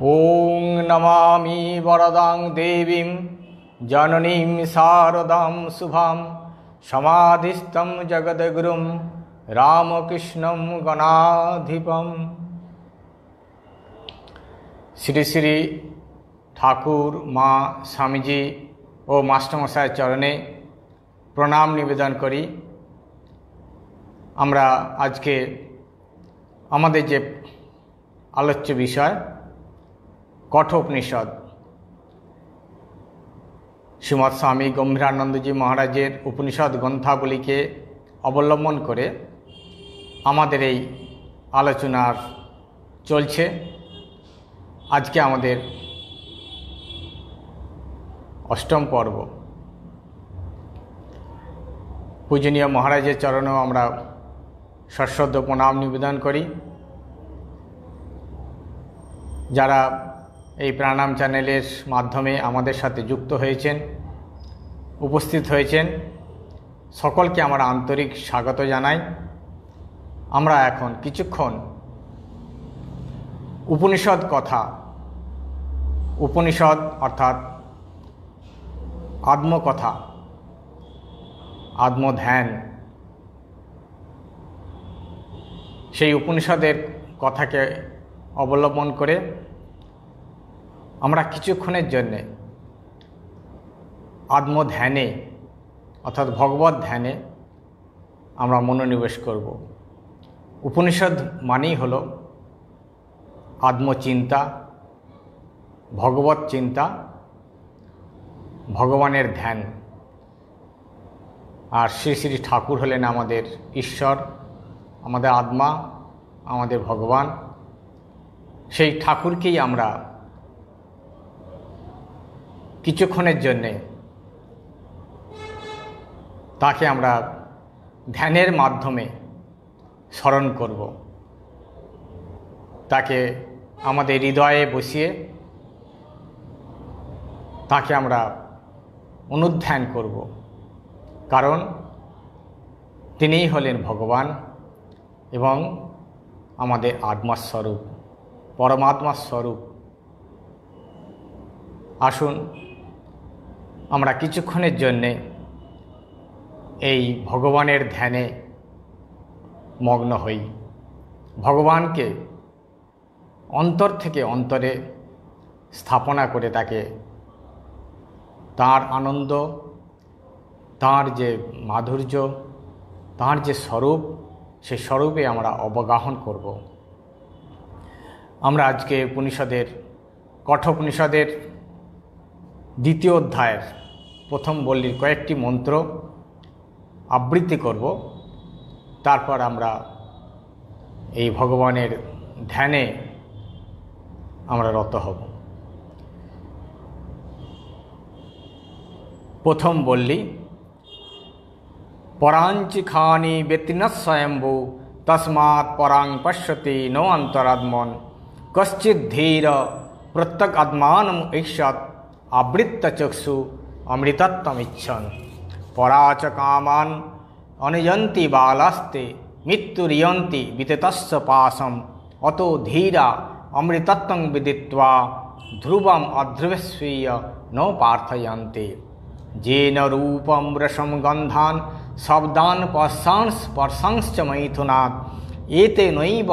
ओं नमामि वरदां देवीं जननीं शारदां शुभां समाधिस्थं जगद्गुरुं रामकृष्णं गणाधिपम्। श्री श्री ठाकुर माँ स्वामीजी और मास्टरमशाय चरणे प्रणाम निवेदन करी। আমরা আজকে আমাদের যে আলোচ্য বিষয় কঠোপনিষদ, শ্রীমৎ স্বামী গম্ভীরানন্দজি মহারাজের উপনিষদ গ্রন্থাবলীকে অবলম্বন করে আমাদের এই আলোচনার চলছে। আজকে আমাদের অষ্টম পর্ব। পূজনীয় মহারাজের চরণেও আমরা সশ্রদ্ধ প্রণাম নিবেদন করি। যারা এই প্রাণায়াম চ্যানেলের মাধ্যমে আমাদের সাথে যুক্ত হয়েছেন, উপস্থিত হয়েছেন, সকলকে আমরা আন্তরিক স্বাগত জানাই। আমরা এখন কিছুক্ষণ উপনিষদ কথা, উপনিষদ অর্থাৎ আত্মকথা, আত্মধ্যান, সেই উপনিষদের কথাকে অবলম্বন করে আমরা কিছুক্ষণের জন্যে আত্মধ্যানে অর্থাৎ ভগবত ধ্যানে আমরা মনোনিবেশ করব। উপনিষদ মানেই হলো আত্মচিন্তা, ভগবত চিন্তা, ভগবানের ধ্যান। আর শ্রী শ্রী ঠাকুর হলেন আমাদের ঈশ্বর, আমাদের আত্মা, আমাদের ভগবান। সেই ঠাকুরকেই আমরা কিছুক্ষণের জন্যে তাকে আমরা ধ্যানের মাধ্যমে স্মরণ করব। তাকে আমাদের হৃদয়ে বসিয়ে তাকে আমরা অনুধ্যান করব, কারণ তিনিই হলেন ভগবান এবং আমাদের আত্মাস্বরূপ, পরমাত্মা স্বরূপ। আসুন আমরা কিছুক্ষণের জন্যে এই ভগবানের ধ্যানে মগ্ন হই। ভগবানকে অন্তর থেকে অন্তরে স্থাপনা করে তাকে তাঁর আনন্দ, তাঁর যে মাধুর্য, তাঁর যে স্বরূপ, সেই স্বরূপে আমরা অবগাহন করব। আমরা আজকে উপনিষদের কঠোপনিষদের দ্বিতীয় অধ্যায়ের প্রথম বল্লীর কয়েকটি মন্ত্র আবৃত্তি করব। তারপর আমরা এই ভগবানের ধ্যানে আমরা রত হব। প্রথম বল্লী, পরাঞ্চিখানি বেতিন স্বয়ম্ভু তস্মাৎ পরাং পশ্যতি নো অন্তরাত্মন কশ্চিৎ ধীর প্রত্যক আত্মানম ঈক্ষত আবৃত্ত চক্ষু অমৃতত্বমিচ্ছন পরাচ কামান অনুযন্তি বালাস্তে মৃত্যুরিয়ন্তি বিততস্য পাশম অতো ধীরা অমৃতত্বং বিদিত্বা ধ্রুবম অধ্রুবস্বীয় নো পার্থয়ন্তে যেন রূপম রসম গন্ধান শব্দান স্পর্শাংশ্চ মৈথুনাৎ এতে নৈব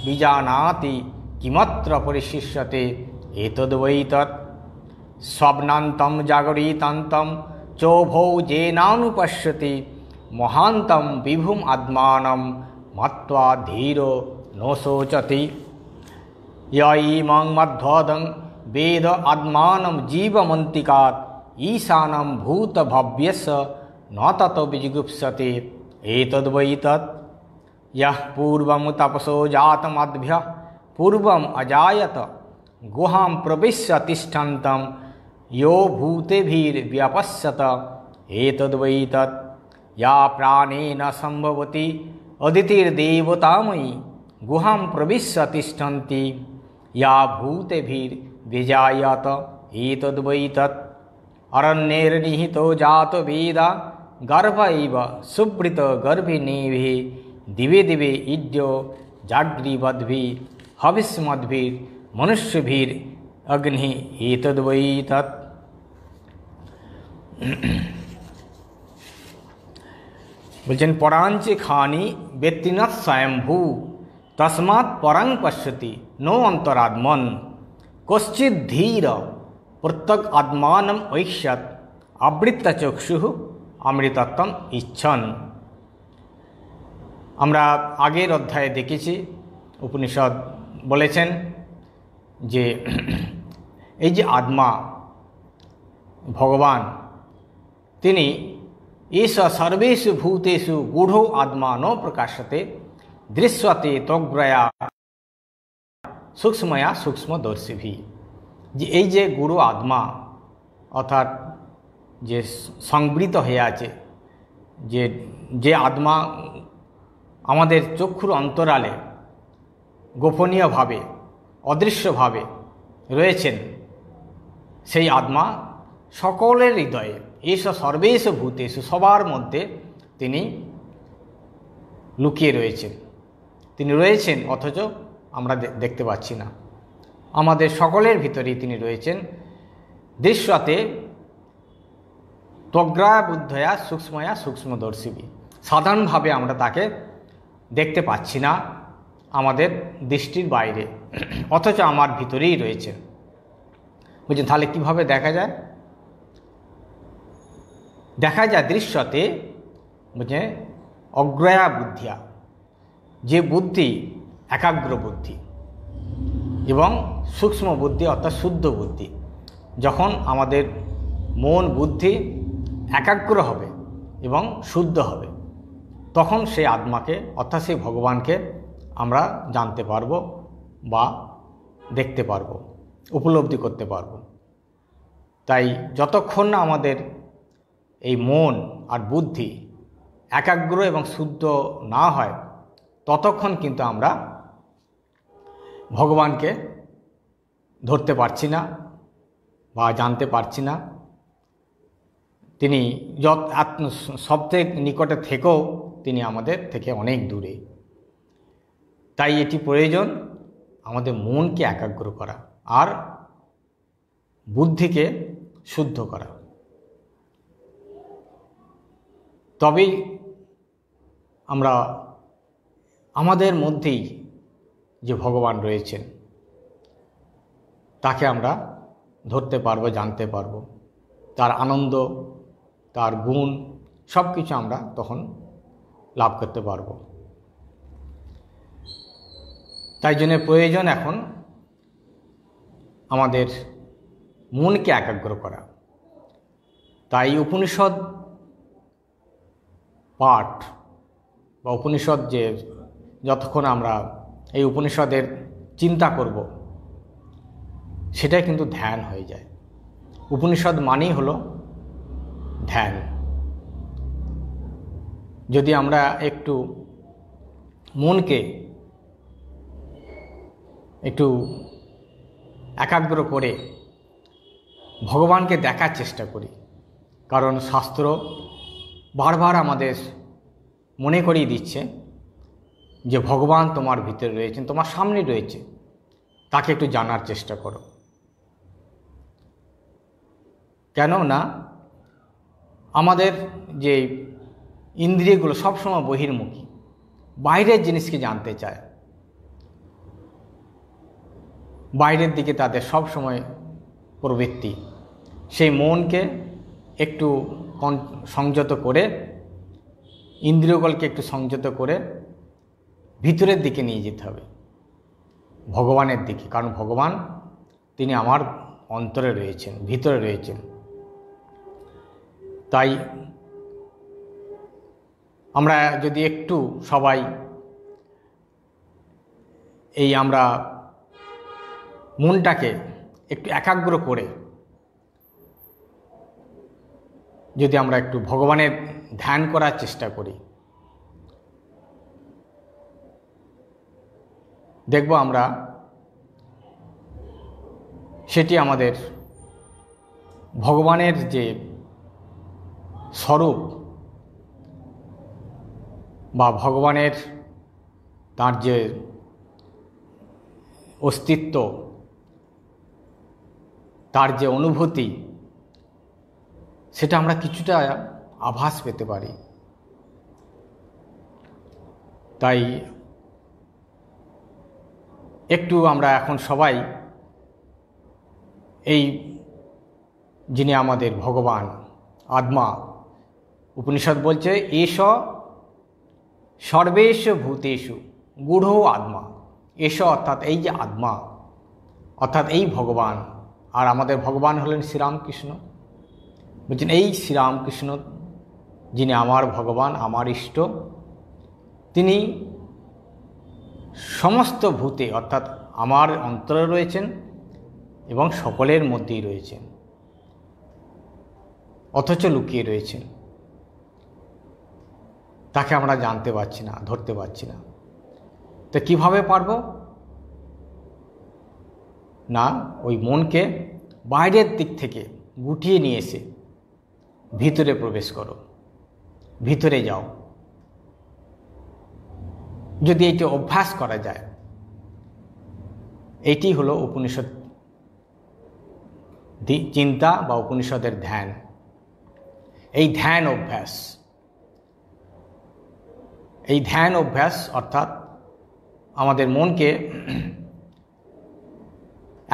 বিজানাতি কিমত্র পরিশিষ্যতে এতদ্বৈ তৎ স্বপ্নান্তম জাগরিতান্তম চোভৌ যেনানুপশ্যতি মহান্তম বিভুম আত্মানম মত্বা ধীরো নো শোচতি ইমং মধ্বদং বেদ আত্মানম জীবমন্তিকাৎ ঈশানম ভূত ভব্যস্য ন তত বিজুগুপ্সতে এতদ্বৈ তৎ यः पूर्वं तपसो जातमद्भ्यः पूर्वम् अजायत गुहां प्रविश्य तिष्ठन्तं यो भूतेभिर्व्यपश्यत एतद्वै तत् या प्राणेन सम्भवति अदितिर्देवतामयी गुहां प्रविश्य तिष्ठन्ति या भूतेभिर्व्यजायत एतद्वै तत् अरण्येर्निहितो जातो वेदा गर्भ इव सुवृत गर्भिणीभिः दिवे दिवे इड्यो जाग्रीवद्भिः हविष्मद्भिः मनुष्यभिर अग्नि एतद्वै तत्। বলছেন পরাঞ্চে খানি ব্যক্তিনাথ স্বয়ম্ভূ তস্মাৎ পরাং পশ্যতি নো অন্তরাত্মন কশ্চিৎ ধীর প্রত্যগ আত্মানম ঐষ্যৎ আবৃত্ত চক্ষু অমৃতত্বম ইচ্ছন। আমরা আগের অধ্যায়ে দেখেছি উপনিষদ বলেছেন যে এই যে আত্মা ভগবান তিনি एष सर्वेषु भूतेषु गूढ़ो आत्मा न प्रकाशते दृश्यते त्वग्रया सूक्ष्मया सूक्ष्मदर्शिभि। যে এই যে গুরু আত্মা অর্থাৎ যে সংবৃত হয়ে আছে, যে যে আত্মা আমাদের চক্ষুর অন্তরালে গোপনীয়ভাবে অদৃশ্যভাবে রয়েছেন, সেই আত্মা সকলের হৃদয়ে এসব সর্বেশ ভূতেষু সবার মধ্যে তিনি লুকিয়ে রয়েছেন। তিনি রয়েছেন অথচ আমরা দেখতে পাচ্ছি না। আমাদের সকলের ভিতরেই তিনি রয়েছেন। দৃশ্যতে ত্বগ্রায়া বুদ্ধয়া সূক্ষ্ময়া সূক্ষ্মদর্শিবি। সাধারণভাবে আমরা তাকে দেখতে পাচ্ছি না, আমাদের দৃষ্টির বাইরে, অথচ আমার ভিতরেই রয়েছেন। বুঝলেন? তাহলে কীভাবে দেখা যায়? দেখা যায় দৃশ্যতে বুঝে অগ্রয়া বুদ্ধিয়া, যে বুদ্ধি একাগ্র বুদ্ধি এবং সূক্ষ্ম বুদ্ধি অর্থাৎ শুদ্ধ বুদ্ধি, যখন আমাদের মন বুদ্ধি একাগ্র হবে এবং শুদ্ধ হবে, তখন সেই আত্মাকে অর্থাৎ সেই ভগবানকে আমরা জানতে পারব বা দেখতে পারব, উপলব্ধি করতে পারব। তাই যতক্ষণ না আমাদের এই মন আর বুদ্ধি একাগ্র এবং শুদ্ধ না হয়, ততক্ষণ কিন্তু আমরা ভগবানকে ধরতে পারছি না বা জানতে পারছি না। তিনি সবথেকে নিকটে থেকেও তিনি আমাদের থেকে অনেক দূরে। তাই এটি প্রয়োজন আমাদের মনকে একাগ্র করা আর বুদ্ধিকে শুদ্ধ করা। তবেই আমরা আমাদের মধ্যেই যে ভগবান রয়েছেন তাকে আমরা ধরতে পারবো, জানতে পারবো। তার আনন্দ, তার গুণ সব কিছু আমরা তখন লাভ করতে পারবো। তাই জন্য প্রয়োজন এখন আমাদের মনকে একাগ্র করা। তাই উপনিষদ পাঠ বা উপনিষদ যে যতক্ষণ আমরা এই উপনিষদের চিন্তা করব, সেটাই কিন্তু ধ্যান হয়ে যায়। উপনিষদ মানেই হলো ধ্যান। যদি আমরা একটু মনকে একটু একাগ্র করে ভগবানকে দেখার চেষ্টা করি, কারণ শাস্ত্র বারবার আমাদের মনে করিয়ে দিচ্ছে যে ভগবান তোমার ভিতরে রয়েছেন, তোমার সামনে রয়েছে, তাকে একটু জানার চেষ্টা করো। কেননা আমাদের যে ইন্দ্রিয়গুলো সবসময় বহির্মুখী, বাইরের জিনিসকে জানতে চায়, বাইরের দিকে তাদের সব সময় প্রবৃত্তি। সেই মনকে একটু সংযত করে, ইন্দ্রিয়গুলোকে একটু সংযত করে ভিতরের দিকে নিয়ে যেতে হবে, ভগবানের দিকে। কারণ ভগবান তিনি আমার অন্তরে রয়েছেন, ভিতরে রয়েছেন। তাই আমরা যদি একটু সবাই এই আমরা মনটাকে একটু একাগ্র করে যদি আমরা একটু ভগবানের ধ্যান করার চেষ্টা করি, দেখব আমরা সেটি আমাদের ভগবানের যে স্বরূপ বা ভগবানের তার যে অস্তিত্ব তার যে অনুভূতি সেটা আমরা কিছুটা আভাস পেতে পারি। তাই একটু আমরা এখন সবাই এই যিনি আমাদের ভগবান আত্মা, উপনিষদ বলছে এষ সর্বেষু ভূতেষু গূঢ় আত্মা। এষ অর্থাৎ এই যে আত্মা, অর্থাৎ এই ভগবান, আর আমাদের ভগবান হলেন শ্রীরামকৃষ্ণ। বলছেন এই শ্রীরামকৃষ্ণ যিনি আমার ভগবান, আমার ইষ্ট, তিনি সমস্ত ভূতে অর্থাৎ আমার অন্তরে রয়েছেন এবং সকলের মধ্যেই রয়েছেন, অথচ লুকিয়ে রয়েছেন। তাকে আমরা জানতে পারছি না, ধরতে পারছি না। তো কিভাবে পারব? না, ওই মনকে বাইরের দিক থেকে গুটিয়ে নিয়ে এসে ভিতরে প্রবেশ করো, ভিতরে যাও। যদি এটি অভ্যাস করা যায়, এটি হলো উপনিষদ চিন্তা বা উপনিষদের ধ্যান। এই ধ্যান অভ্যাস, এই ধ্যান অভ্যাস অর্থাৎ আমাদের মনকে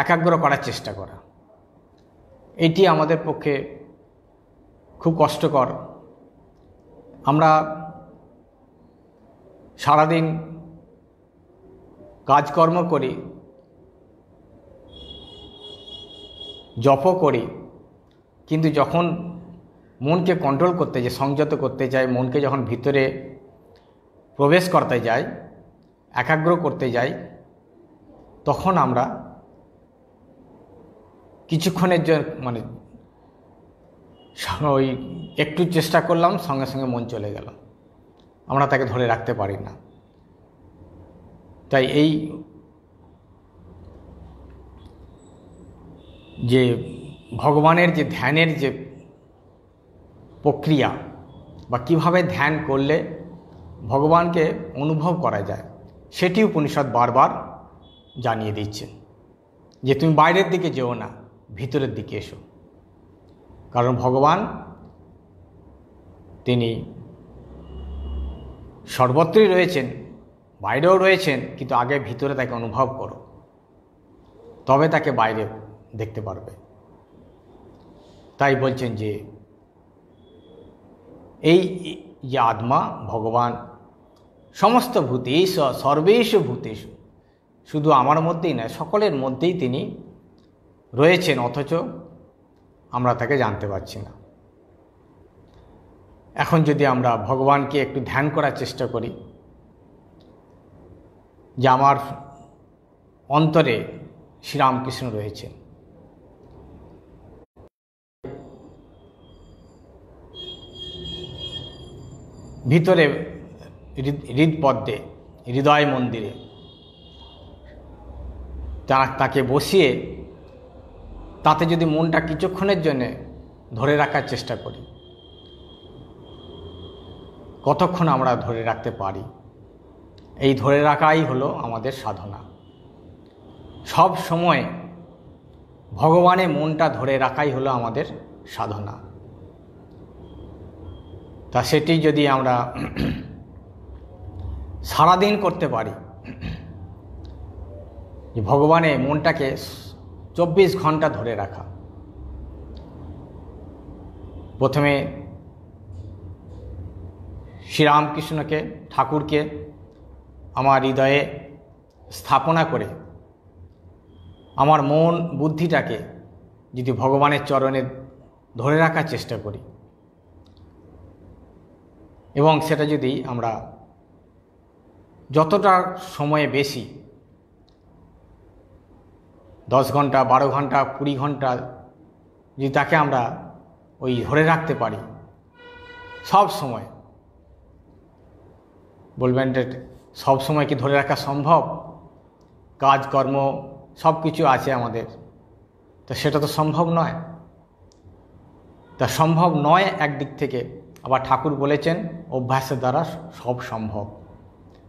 একাগ্র করার চেষ্টা করা, এটি আমাদের পক্ষে খুব কষ্টকর। আমরা সারাদিন কাজকর্ম করি, জপও করি, কিন্তু যখন মনকে কন্ট্রোল করতে যাই, সংযত করতে চাই, মনকে যখন ভিতরে প্রবেশ করতে যাই, একাগ্র করতে যাই, তখন আমরা কিছুক্ষণের জন্য মানে ওই একটু চেষ্টা করলাম, সঙ্গে সঙ্গে মন চলে গেল, আমরা তাকে ধরে রাখতে পারি না। তাই এই যে ভগবানের যে ধ্যানের যে প্রক্রিয়া বা কিভাবে ধ্যান করলে ভগবানকে অনুভব করা যায়, সেটি উপনিষদ বারবার জানিয়ে দিচ্ছে যে তুমি বাইরের দিকে যেও না, ভিতরের দিকে এসো। কারণ ভগবান তিনি সর্বত্রই রয়েছেন, বাইরেও রয়েছেন, কিন্তু আগে ভিতরে তাকে অনুভব করো, তবে তাকে বাইরে দেখতে পারবে। তাই বলছেন যে এই যে আত্মা ভগবান সমস্ত ভূতে সর্বেষু ভূতেষু, শুধু আমার মধ্যেই নয় সকলের মধ্যেই তিনি রয়েছেন, অথচ আমরা তাকে জানতে পারছি না। এখন যদি আমরা ভগবানকে একটু ধ্যান করার চেষ্টা করি যে আমার অন্তরে শ্রীরামকৃষ্ণ রয়েছেন, ভিতরে হৃদপদ্মে হৃদয় মন্দিরে তাকে বসিয়ে তাতে যদি মনটা কিছুক্ষণের জন্যে ধরে রাখার চেষ্টা করি, কতক্ষণ আমরা ধরে রাখতে পারি? এই ধরে রাখাই হলো আমাদের সাধনা। সব সময় ভগবানের মনটা ধরে রাখাই হলো আমাদের সাধনা। তা সেটি যদি আমরা সারাদিন করতে পারি, যে ভগবানের মনটাকে 24 ঘন্টা ধরে রাখা। প্রথমে শ্রীরামকৃষ্ণকে, ঠাকুরকে আমার হৃদয়ে স্থাপনা করে আমার মন বুদ্ধিটাকে যদি ভগবানের চরণে ধরে রাখার চেষ্টা করি, এবং সেটা যদি আমরা যতটা সময়ে বেশি 10 ঘন্টা, 12 ঘন্টা, 20 ঘন্টা যদি তাকে আমরা ওই ধরে রাখতে পারি সব সময়, বলবেন যে সব সময় কি ধরে রাখা সম্ভব? কাজকর্ম সব কিছু আছে আমাদের, তা সেটা তো সম্ভব নয়। তা সম্ভব নয় একদিক থেকে, আবার ঠাকুর বলেছেন অভ্যাসের দ্বারা সব সম্ভব।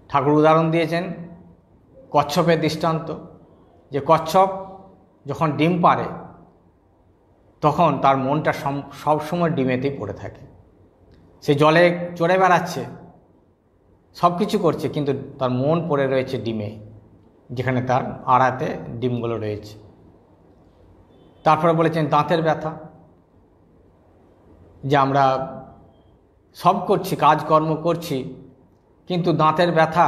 ঠাকুর উদাহরণ দিয়েছেন কচ্ছপের দৃষ্টান্ত, যে কচ্ছপ যখন ডিম পাড়ে তখন তার মনটা সবসময় ডিমেতেই পড়ে থাকে। সে জলে চড়ে বেড়াচ্ছে, সব কিছু করছে, কিন্তু তার মন পড়ে রয়েছে ডিমে, যেখানে তার আড়াতে ডিমগুলো রয়েছে। তারপরে বলেছেন দাঁতের ব্যথা, যে আমরা সব করছি, কাজকর্ম করছি, কিন্তু দাঁতের ব্যথা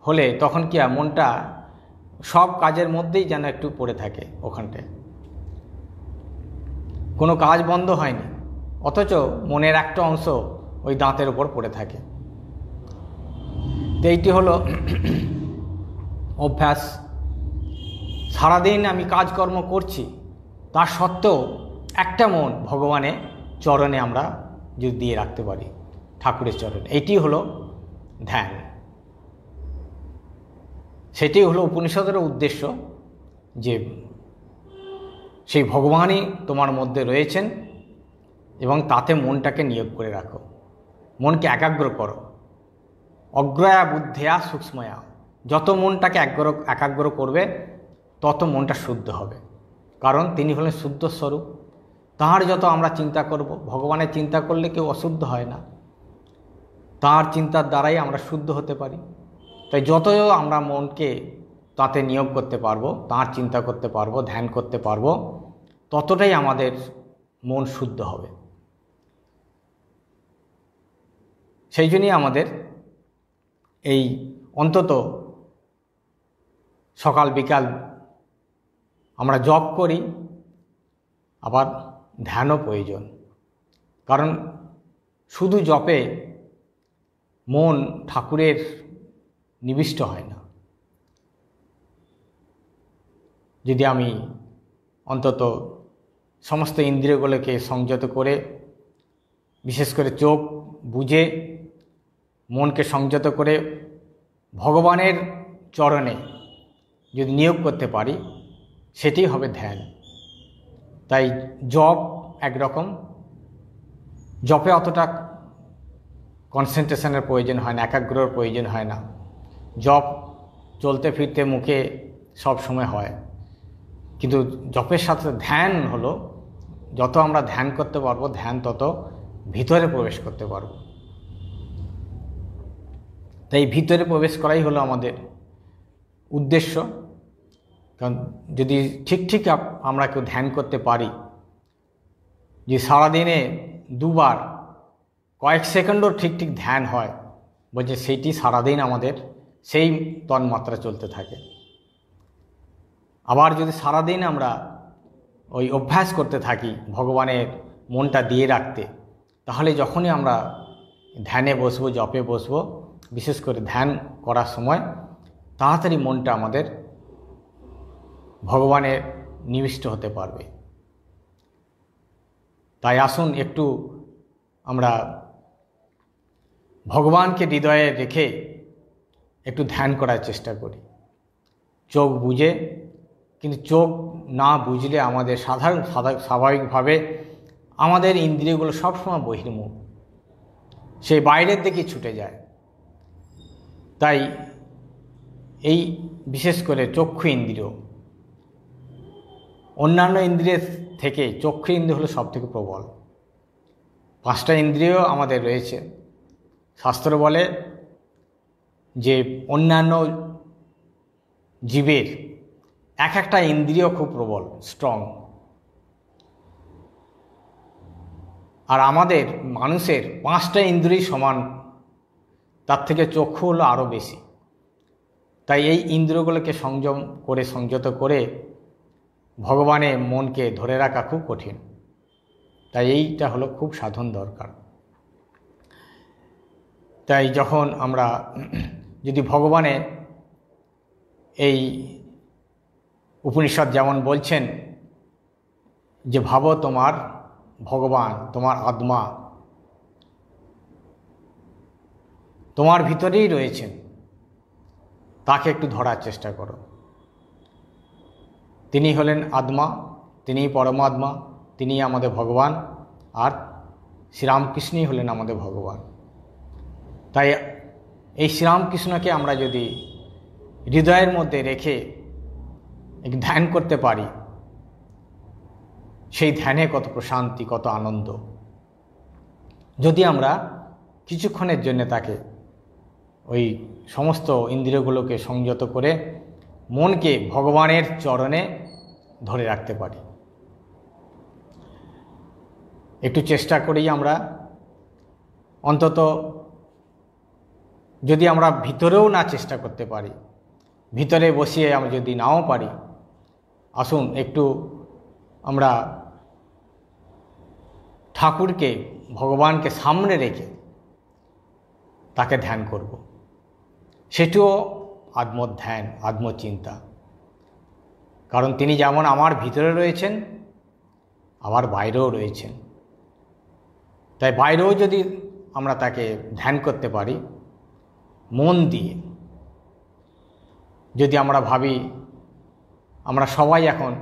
হলে তখন কি হয়, মনটা সব কাজের মধ্যেই যেন একটু পড়ে থাকে, ওখানটায় কোনো কাজ বন্ধ হয়নি, অথচ মনের একটা অংশ ওই দাঁতের উপর পড়ে থাকে। তো এইটি হলো অভ্যাস। সারাদিন আমি কাজকর্ম করছি, তা সত্ত্বেও একটা মন ভগবানের চরণে আমরা যদি দিয়ে রাখতে পারি, ঠাকুরের চরণে, এইটি হলো ধ্যান। সেটি হলো উপনিষদের উদ্দেশ্য, যে সেই ভগবানই তোমার মধ্যে রয়েছেন এবং তাতে মনটাকে নিয়োগ করে রাখো, মনকে একাগ্র করো। অগ্রয়া বুদ্ধিয়া সূক্ষ্ময়া, যত মনটাকে একাগ্র করবে তত মনটা শুদ্ধ হবে, কারণ তিনি হলেন শুদ্ধ স্বরূপ। তাঁর যত আমরা চিন্তা করব, ভগবানের চিন্তা করলে কেউ অশুদ্ধ হয় না, তাঁর চিন্তার দ্বারাই আমরা শুদ্ধ হতে পারি। তাই যত আমরা মনকে তাতে নিয়োগ করতে পারবো, তাঁর চিন্তা করতে পারবো, ধ্যান করতে পারবো, ততটাই আমাদের মন শুদ্ধ হবে। সেই জন্যই আমাদের এই অন্তত সকাল বিকাল আমরা জপ করি, আবার ধ্যানও প্রয়োজন। কারণ শুধু জপে মন ঠাকুরের নিবিষ্ট হয় না। যদি আমি অন্তত সমস্ত ইন্দ্রিয়গুলোকে সংযত করে, বিশেষ করে চোখ বুঝে মনকে সংযত করে ভগবানের চরণে যদি নিয়োগ করতে পারি, সেটি হবে ধ্যান। তাই জপ একরকম, জপে অতটা কনসেন্ট্রেশনের প্রয়োজন হয় না, একাগ্রর প্রয়োজন হয় না। জপ চলতে ফিরতে মুখে সব সময় হয়, কিন্তু জপের সাথে ধ্যান হলো, যত আমরা ধ্যান করতে পারবো, ধ্যান তত ভিতরে প্রবেশ করতে পারবো। তাই ভিতরে প্রবেশ করাই হলো আমাদের উদ্দেশ্য। কারণ যদি ঠিক আমরা কেউ ধ্যান করতে পারি, যে সারাদিনে দুবার কয়েক সেকেন্ডও ঠিক ধ্যান হয়, বলছে সেইটি সারাদিন আমাদের সেই তন্মাত্রা চলতে থাকে। আবার যদি সারাদিন আমরা ওই অভ্যাস করতে থাকি ভগবানের মনটা দিয়ে রাখতে, তাহলে যখনই আমরা ধ্যানে বসবো, জপে বসবো, বিশেষ করে ধ্যান করার সময় তাড়াতাড়ি মনটা আমাদের ভগবানের নিবিষ্ট হতে পারবে। তাই আসুন একটু আমরা ভগবানকে হৃদয়ে রেখে একটু ধ্যান করার চেষ্টা করি, চোখ বুঝে। কিন্তু চোখ না বুঝলে আমাদের স্বাভাবিকভাবে আমাদের ইন্দ্রিয়গুলো সবসময় বহির্মুখ, সেই বাইরের দিকে ছুটে যায়। তাই এই বিশেষ করে চক্ষু ইন্দ্রিয়, অন্যান্য ইন্দ্রিয়ের থেকে চক্ষু ইন্দ্রিয় হলো সবথেকে প্রবল। 5টা ইন্দ্রিয় আমাদের রয়েছে। শাস্ত্র বলে যে অন্যান্য জীবের একটা ইন্দ্রিয় খুব প্রবল, স্ট্রং, আর আমাদের মানুষের 5টা ইন্দ্রিয় সমান, তার থেকে চক্ষু হলো আরও বেশি। তাই এই ইন্দ্রিয়গুলোকে সংযত করে ভগবানের মনকে ধরে রাখা খুব কঠিন। তাই এইটা হলো খুব সাধন দরকার। তাই যখন আমরা যদি ভগবানের এই উপনিষদ যেমন বলছেন যে ভাবো তোমার ভগবান, তোমার আত্মা তোমার ভিতরেই রয়েছেন, তাকে একটু ধরার চেষ্টা করো। তিনি হলেন আত্মা, তিনিই পরমাত্মা, তিনিই আমাদের ভগবান, আর শ্রীরামকৃষ্ণই হলেন আমাদের ভগবান। তাই এই শ্রীরামকৃষ্ণকে আমরা যদি হৃদয়ের মধ্যে রেখে ধ্যান করতে পারি, সেই ধ্যানে কত প্রশান্তি, কত আনন্দ। যদি আমরা কিছুক্ষণের জন্য তাকে ওই সমস্ত ইন্দ্রিয়গুলোকে সংযত করে মনকে ভগবানের চরণে ধরে রাখতে পারি। একটু চেষ্টা করি আমরা, অন্তত যদি আমরা ভিতরেও না চেষ্টা করতে পারি, ভিতরে বসিয়ে আমরা যদি নাও পারি, আসুন একটু আমরা ঠাকুরকে, ভগবানকে সামনে রেখে তাকে ধ্যান করব। সেটিও আত্মধ্যান, আত্মচিন্তা। কারণ তিনি যেমন আমার ভিতরে রয়েছেন, আবার বাইরেও রয়েছেন। তাই বাইরেও যদি আমরা তাকে ধ্যান করতে পারি মন দিয়ে, যদি আমরা ভাবি আমরা সবাই এখন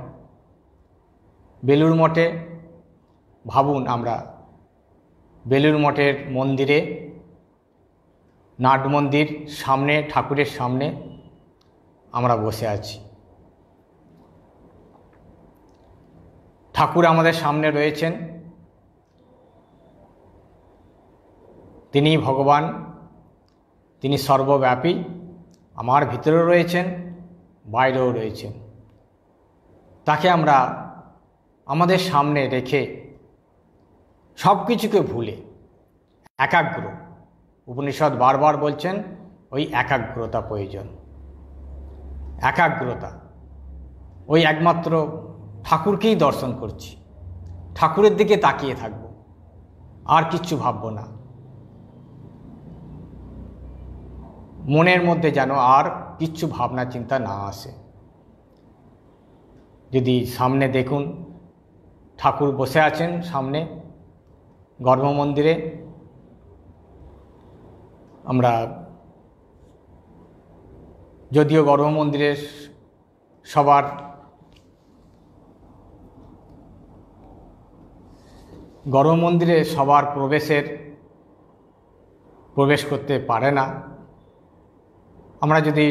বেলুড় মঠে, ভাবুন আমরা বেলুড় মঠের মন্দিরে, নাট মন্দির সামনে, ঠাকুরের সামনে আমরা বসে আছি। ঠাকুর আমাদের সামনে রয়েছেন, তিনি ভগবান, তিনি সর্বব্যাপী, আমার ভিতরেও রয়েছেন, বাইরেও রয়েছেন। তাকে আমরা আমাদের সামনে রেখে সব কিছুকে ভুলে একাগ্র, উপনিষদ বারবার বলছেন ওই একাগ্রতা প্রয়োজন। একাগ্রতা, ওই একমাত্র ঠাকুরকেই দর্শন করছি, ঠাকুরের দিকে তাকিয়ে থাকব, আর কিচ্ছু ভাবব না। মনের মধ্যে যেন আর কিচ্ছু ভাবনা চিন্তা না আসে। যদি সামনে দেখুন ঠাকুর বসে আছেন সামনে গর্ভমন্দিরে, আমরা যদিও গর্ভমন্দিরের সবার প্রবেশ করতে পারে না। আমরা যদি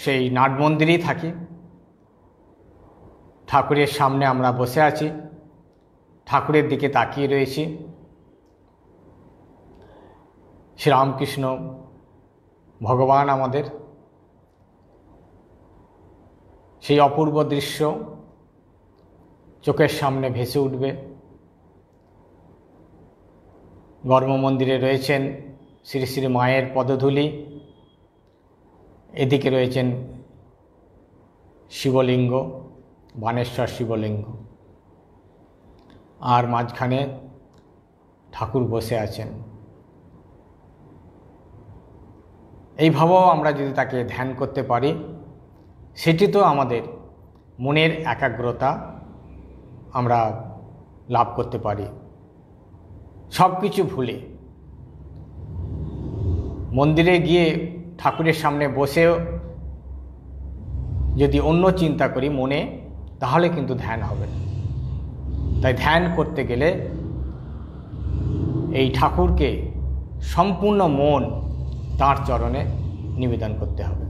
সেই নাট মন্দিরেই থাকি, ঠাকুরের সামনে আমরা বসে আছি, ঠাকুরের দিকে তাকিয়ে রয়েছি, শ্রীরামকৃষ্ণ ভগবান আমাদের, সেই অপূর্ব দৃশ্য চোখের সামনে ভেসে উঠবে। গর্ভমন্দিরে রয়েছেন শ্রী শ্রী মায়ের পদধূলি, এদিকে রয়েছেন শিবলিঙ্গ, বানেশ্বর শিবলিঙ্গ, আর মাঝখানে ঠাকুর বসে আছেন। এইভাবেও আমরা যদি তাকে ধ্যান করতে পারি, সেটি তো আমাদের মনের একাগ্রতা আমরা লাভ করতে পারি। সব কিছু ভুলে মন্দিরে গিয়ে ঠাকুরের সামনে বসেও যদি অন্য চিন্তা করি মনে, তাহলে কিন্তু ধ্যান হবে না। তাই ধ্যান করতে গেলে এই ঠাকুরকে সম্পূর্ণ মন তাঁর চরণে নিবেদন করতে হবে।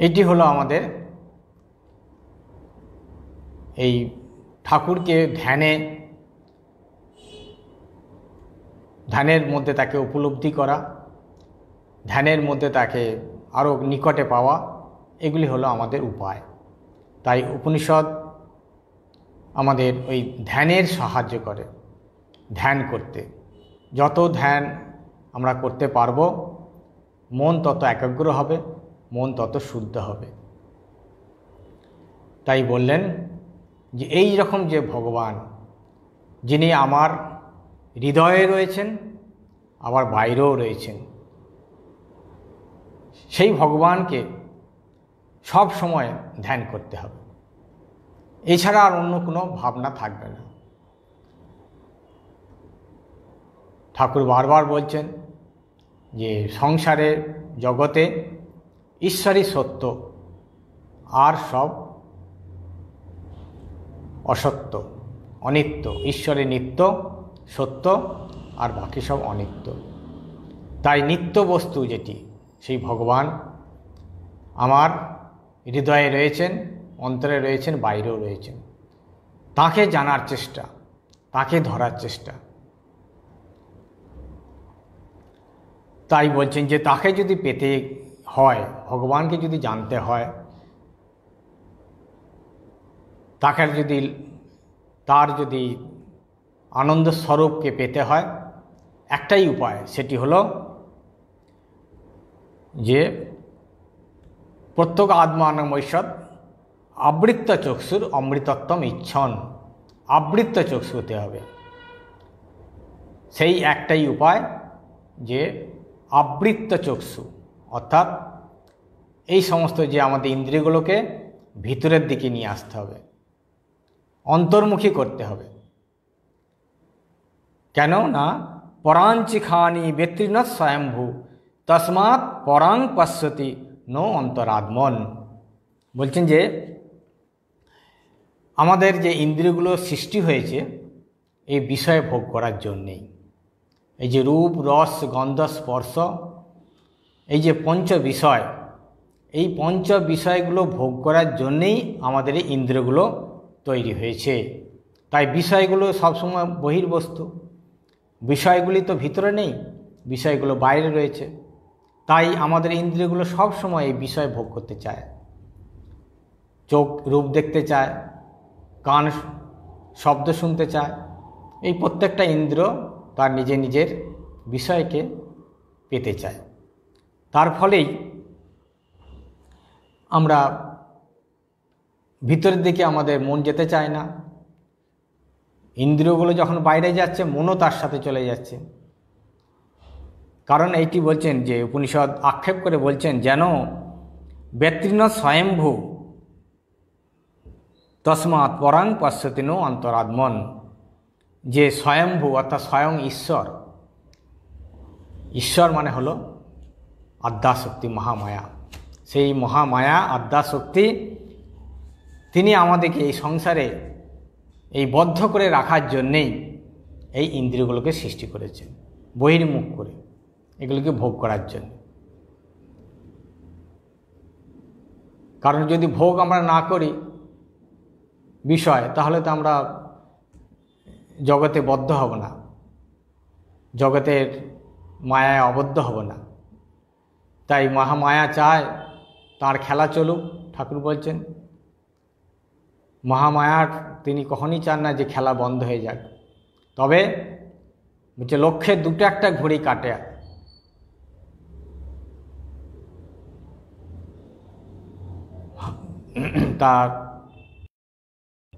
এটি হলো আমাদের এই ঠাকুরকে ধ্যানের মধ্যে তাকে উপলব্ধি করা, ধ্যানের মধ্যে তাকে আরও নিকটে পাওয়া, এগুলি হলো আমাদের উপায়। তাই উপনিষদ আমাদের ওই ধ্যানের সাহায্য করে ধ্যান করতে। যত ধ্যান আমরা করতে পারব, মন তত একাগ্র হবে, মন তত শুদ্ধ হবে। তাই বললেন যে এই রকম যে ভগবান, যিনি আমার হৃদয়ে রয়েছেন, আবার বাইরেও রয়েছেন, সেই ভগবানকে সব সময় ধ্যান করতে হবে। এছাড়া আর অন্য কোনো ভাবনা থাকবে না। ঠাকুর বারবার বলছেন যে সংসারের জগতে ঈশ্বরই সত্য, আর সব অসত্য, অনিত্য। ঈশ্বরই নিত্য, সত্য, আর বাকি সব অনিত্য। তাই নিত্য বস্তু যেটি, সেই ভগবান আমার হৃদয়ে রয়েছেন, অন্তরে রয়েছেন, বাইরেও রয়েছেন। তাকে জানার চেষ্টা, তাকে ধরার চেষ্টা। তাই বলছেন যে তাকে যদি পেতে হয়, ভগবানকে যদি জানতে হয়, তার যদি আনন্দ স্বরূপকে পেতে হয়, একটাই উপায়, সেটি হলো যে প্রত্যেক আত্মানমৈষদ আবৃত্ত চক্ষুর অমৃতত্বম ইচ্ছন। আবৃত্ত চক্ষু হতে হবে। সেই একটাই উপায় যে আবৃত্ত চক্ষু, অর্থাৎ এই সমস্ত যে আমাদের ইন্দ্রিয়গুলোকে ভিতরের দিকে নিয়ে আসতে হবে, অন্তর্মুখী করতে হবে। কেন না পরাঞ্চিখানি ব্যতীর্ণ স্বয়ম্ভু তস্মাৎ পরাং পশ্যতি নো অন্তরাত্মন। বলছেন যে আমাদের যে ইন্দ্রিয়গুলো সৃষ্টি হয়েছে এই বিষয় ভোগ করার জন্যেই। এই যে রূপ, রস, গন্ধ, স্পর্শ, এই যে পঞ্চ বিষয়, এই পঞ্চ বিষয়গুলো ভোগ করার জন্যেই আমাদের এই ইন্দ্রিয়গুলো তৈরি হয়েছে। তাই বিষয়গুলো সবসময় বহির্বস্তু, বিষয়গুলি তো ভিতরে নেই, বিষয়গুলো বাইরে রয়েছে। তাই আমাদের ইন্দ্রিয়গুলো সবসময় এই বিষয় ভোগ করতে চায়। চোখ রূপ দেখতে চায়, কান শব্দ শুনতে চায়। এই প্রত্যেকটা ইন্দ্রিয় তার নিজের নিজের বিষয়কে পেতে চায়। তার ফলেই আমরা ভিতরের দিকে আমাদের মন যেতে চায় না। ইন্দ্রিয়গুলো যখন বাইরে যাচ্ছে, মনও তার সাথে চলে যাচ্ছে। কারণ এইটি বলছেন যে উপনিষদ আক্ষেপ করে বলছেন, যেন ব্যতীর্ণ স্বয়ম্ভু তস্মাৎ পরাং পশ্যতি নো অন্তরাত্মন। যে স্বয়ম্ভু অর্থাৎ স্বয়ং ঈশ্বর, ঈশ্বর মানে হলো আদ্যাশক্তি, মহামায়া। সেই মহামায়া আদ্যাশক্তি তিনি আমাদেরকে এই সংসারে এই বদ্ধ করে রাখার জন্যেই এই ইন্দ্রিয়গুলোকে সৃষ্টি করেছেন, বহির্মুখ করে, এগুলোকে ভোগ করার জন্য। কারণ যদি ভোগ আমরা না করি বিষয়, তাহলে তো আমরা জগতে বদ্ধ হব না, জগতের মায়ায় আবদ্ধ হব না। তাই মহামায়া চায় তার খেলা চলুক। ঠাকুর বলছেন মহামায়ার তিনি কখনই চান না যে খেলা বন্ধ হয়ে যাক। তবে বলছে লক্ষ্যে দুটো একটা ঘড়ি কাটে। তার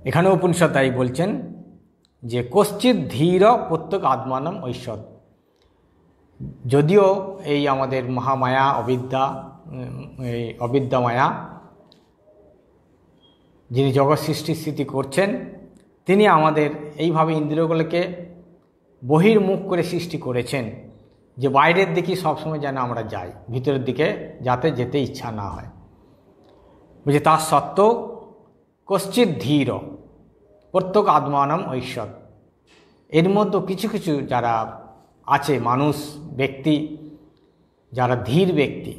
এখানে উপনিষদ তাই বলছেন যে কশ্চিৎ ধীর প্রত্যেক আত্মানম ঐশ্বর। যদিও এই আমাদের মহামায়া অবিদ্যা মায়া যিনি জগৎ সৃষ্টি স্থিতি করছেন, তিনি আমাদের এইভাবে ইন্দ্রিয়গুলোকে বহির্মুখ করে সৃষ্টি করেছেন যে বাইরের দিকে সবসময় যেন আমরা যাই, ভিতরের দিকে যাতে যেতে ইচ্ছা না হয়। বুঝে তার সত্ত্বেও কশ্চিৎ ধীর প্রত্যেক আত্মানম ঐশ্বর। এর মধ্যে কিছু কিছু যারা আছে মানুষ, ব্যক্তি, যারা ধীর ব্যক্তি,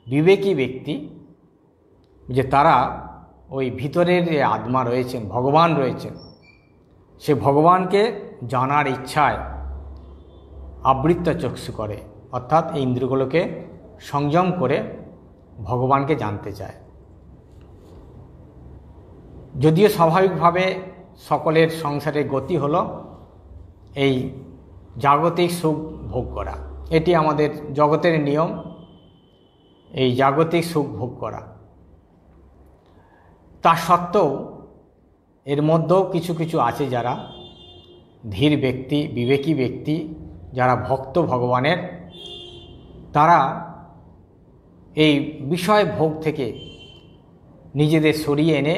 বিবেকী ব্যক্তি, যে তারা ওই ভিতরের যে আত্মা রয়েছেন, ভগবান রয়েছেন, সে ভগবানকে জানার ইচ্ছায় আবৃত্ত চক্ষু করে, অর্থাৎ এই ইন্দ্রিয়গুলোকে সংযম করে ভগবানকে জানতে চায়। যদিও স্বাভাবিকভাবে সকলের সংসারের গতি হলো এই জাগতিক সুখ ভোগ করা, এটি আমাদের জগতের নিয়ম, এই জাগতিক সুখ ভোগ করা। তা সত্ত্বেও এর মধ্যেও কিছু কিছু আছে যারা ধীর ব্যক্তি, বিবেকী ব্যক্তি, যারা ভক্ত ভগবানের, তারা এই বিষয় ভোগ থেকে নিজেদের সরিয়ে এনে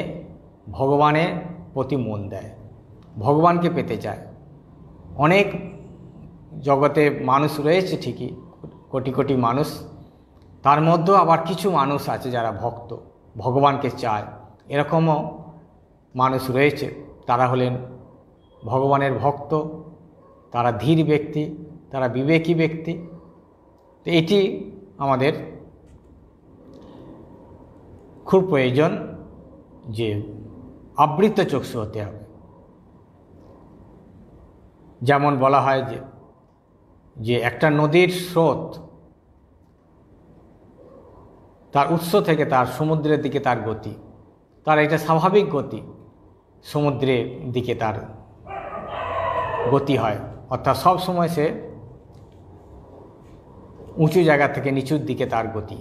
ভগবানের প্রতি মন দেয়, ভগবানকে পেতে চায়। অনেক জগতে মানুষ রয়েছে ঠিকই, কোটি কোটি মানুষ, তার মধ্যেও আবার কিছু মানুষ আছে যারা ভক্ত, ভগবানকে চায়। এরকমও মানুষ রয়েছে, তারা হলেন ভগবানের ভক্ত, তারা ধীর ব্যক্তি, তারা বিবেকী ব্যক্তি। তো এটি আমাদের খুব প্রয়োজন যে আবৃত চক্ষু হতে হবে। যেমন বলা হয় যে একটা নদীর স্রোত তার উৎস থেকে তার সমুদ্রের দিকে তার গতি, তার এটা স্বাভাবিক গতি, সমুদ্রের দিকে তার গতি হয়, অর্থাৎ সব সময় সে উঁচু জায়গা থেকে নিচুর দিকে তার গতি।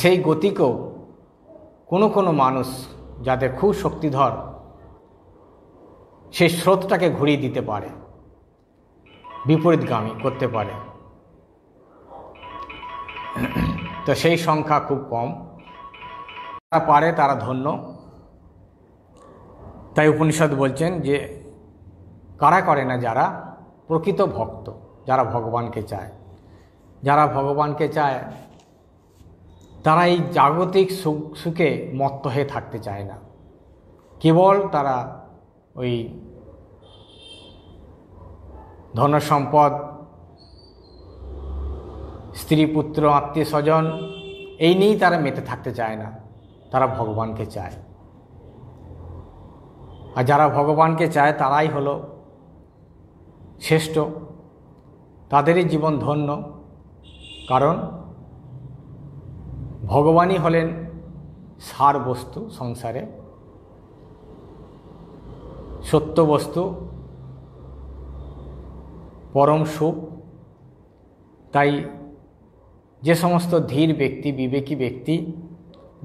সেই গতিকেও কোনো মানুষ যাদের খুব শক্তিধর, সেই স্রোতটাকে ঘুরিয়ে দিতে পারে, বিপরীতগামী করতে পারে। তো সেই সংখ্যা খুব কম, যারা পারে তারা ধন্য। তাই উপনিষদ বলছেন যে কারা করে না, যারা প্রকৃত ভক্ত, যারা ভগবানকে চায়। যারা ভগবানকে চায় তারা এই জাগতিক সুখে মত্ত হয়ে থাকতে চায় না। কেবল তারা ওই ধন সম্পদ, স্ত্রী পুত্র আত্মীয় স্বজন এই নিয়েই তারা মেতে থাকতে চায় না, তারা ভগবানকে চায়। আর যারা ভগবানকে চায় তারাই হলো শ্রেষ্ঠ, তাদেরই জীবন ধন্য। কারণ ভগবানই হলেন সার বস্তু, সংসারে সত্য বস্তু, পরম সুখ। তাই যে সমস্ত ধীর ব্যক্তি, বিবেকী ব্যক্তি,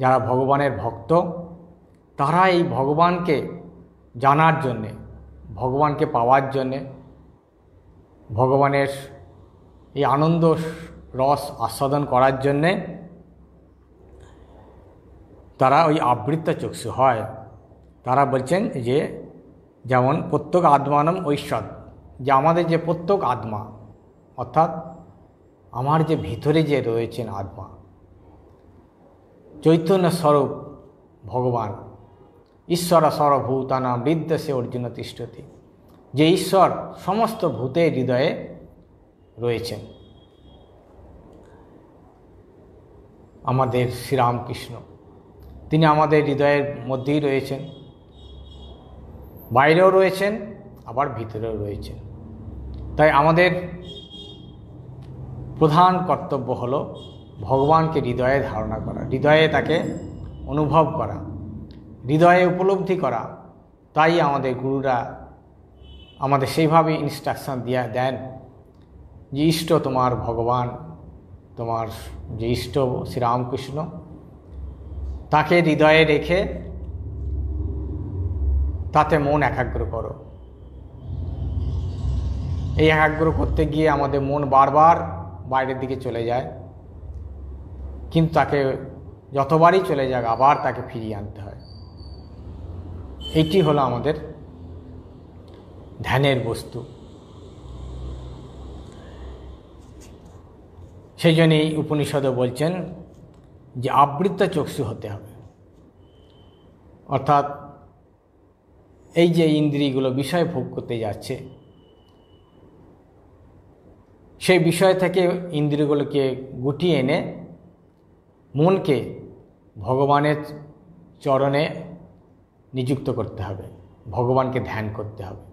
যারা ভগবানের ভক্ত, তারা এই ভগবানকে জানার জন্যে, ভগবানকে পাওয়ার জন্যে, ভগবানের এই আনন্দ রস আস্বাদন করার জন্যে তারা ওই আবৃত চক্ষু হয়। তারা বলছেন যে যেমন প্রত্যেক আত্মানম ঐশ্বর, যে আমাদের যে প্রত্যেক আত্মা, অর্থাৎ আমার যে ভিতরে যে রয়েছেন আত্মা, চৈতন্য স্বরূপ ভগবান, ঈশ্বর সর্বভূতানাং হৃদ্যসে অর্জুন তিষ্ঠতি, যে ঈশ্বর সমস্ত ভূতের হৃদয়ে রয়েছেন। আমাদের শ্রীরামকৃষ্ণ তিনি আমাদের হৃদয়ের মধ্যেই রয়েছেন, বাইরেও রয়েছেন, আবার ভিতরেও রয়েছেন। তাই আমাদের প্রধান কর্তব্য হলো ভগবানকে হৃদয়ে ধারণা করা, হৃদয়ে তাকে অনুভব করা, হৃদয়ে উপলব্ধি করা। তাই আমাদের গুরুরা আমাদের সেইভাবে ইনস্ট্রাকশন দেন যে ইষ্ট তোমার ভগবান, তোমার যে ইষ্ট শ্রীরামকৃষ্ণ, তাকে হৃদয়ে রেখে তাতে মন একাগ্র করো। এই একাগ্র করতে গিয়ে আমাদের মন বারবার বাইরের দিকে চলে যায়, কিন্তু তাকে যতবারই চলে যাক আবার তাকে ফিরিয়ে আনতে হয়। এইটি হলো আমাদের ধ্যানের বস্তু। সেই জন্যই উপনিষদে বলছেন যে আবৃত চক্ষু হতে হবে, অর্থাৎ এই যে ইন্দ্রিয়গুলো বিষয় ভোগ করতে যাচ্ছে, সেই বিষয় থেকে ইন্দ্রিয়গুলোকে গুটিয়ে এনে মনকে ভগবানের চরণে নিযুক্ত করতে হবে, ভগবানকে ধ্যান করতে হবে।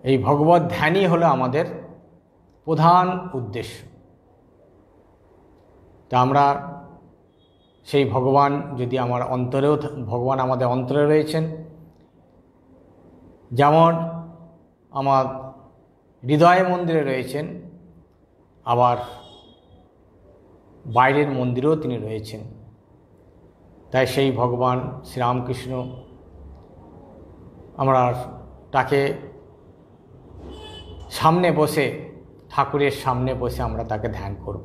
এই ভগবত ধ্যানই হলো আমাদের প্রধান উদ্দেশ্য। তা আমরা সেই ভগবান যদি আমার অন্তরেও, ভগবান আমাদের অন্তরে রয়েছেন, যেমন আমার হৃদয় মন্দিরে রয়েছেন, আবার বাইরের মন্দিরেও তিনি রয়েছেন। তাই সেই ভগবান শ্রীরামকৃষ্ণ আমরা তাকে সামনে বসে, ঠাকুরের সামনে বসে আমরা তাকে ধ্যান করব।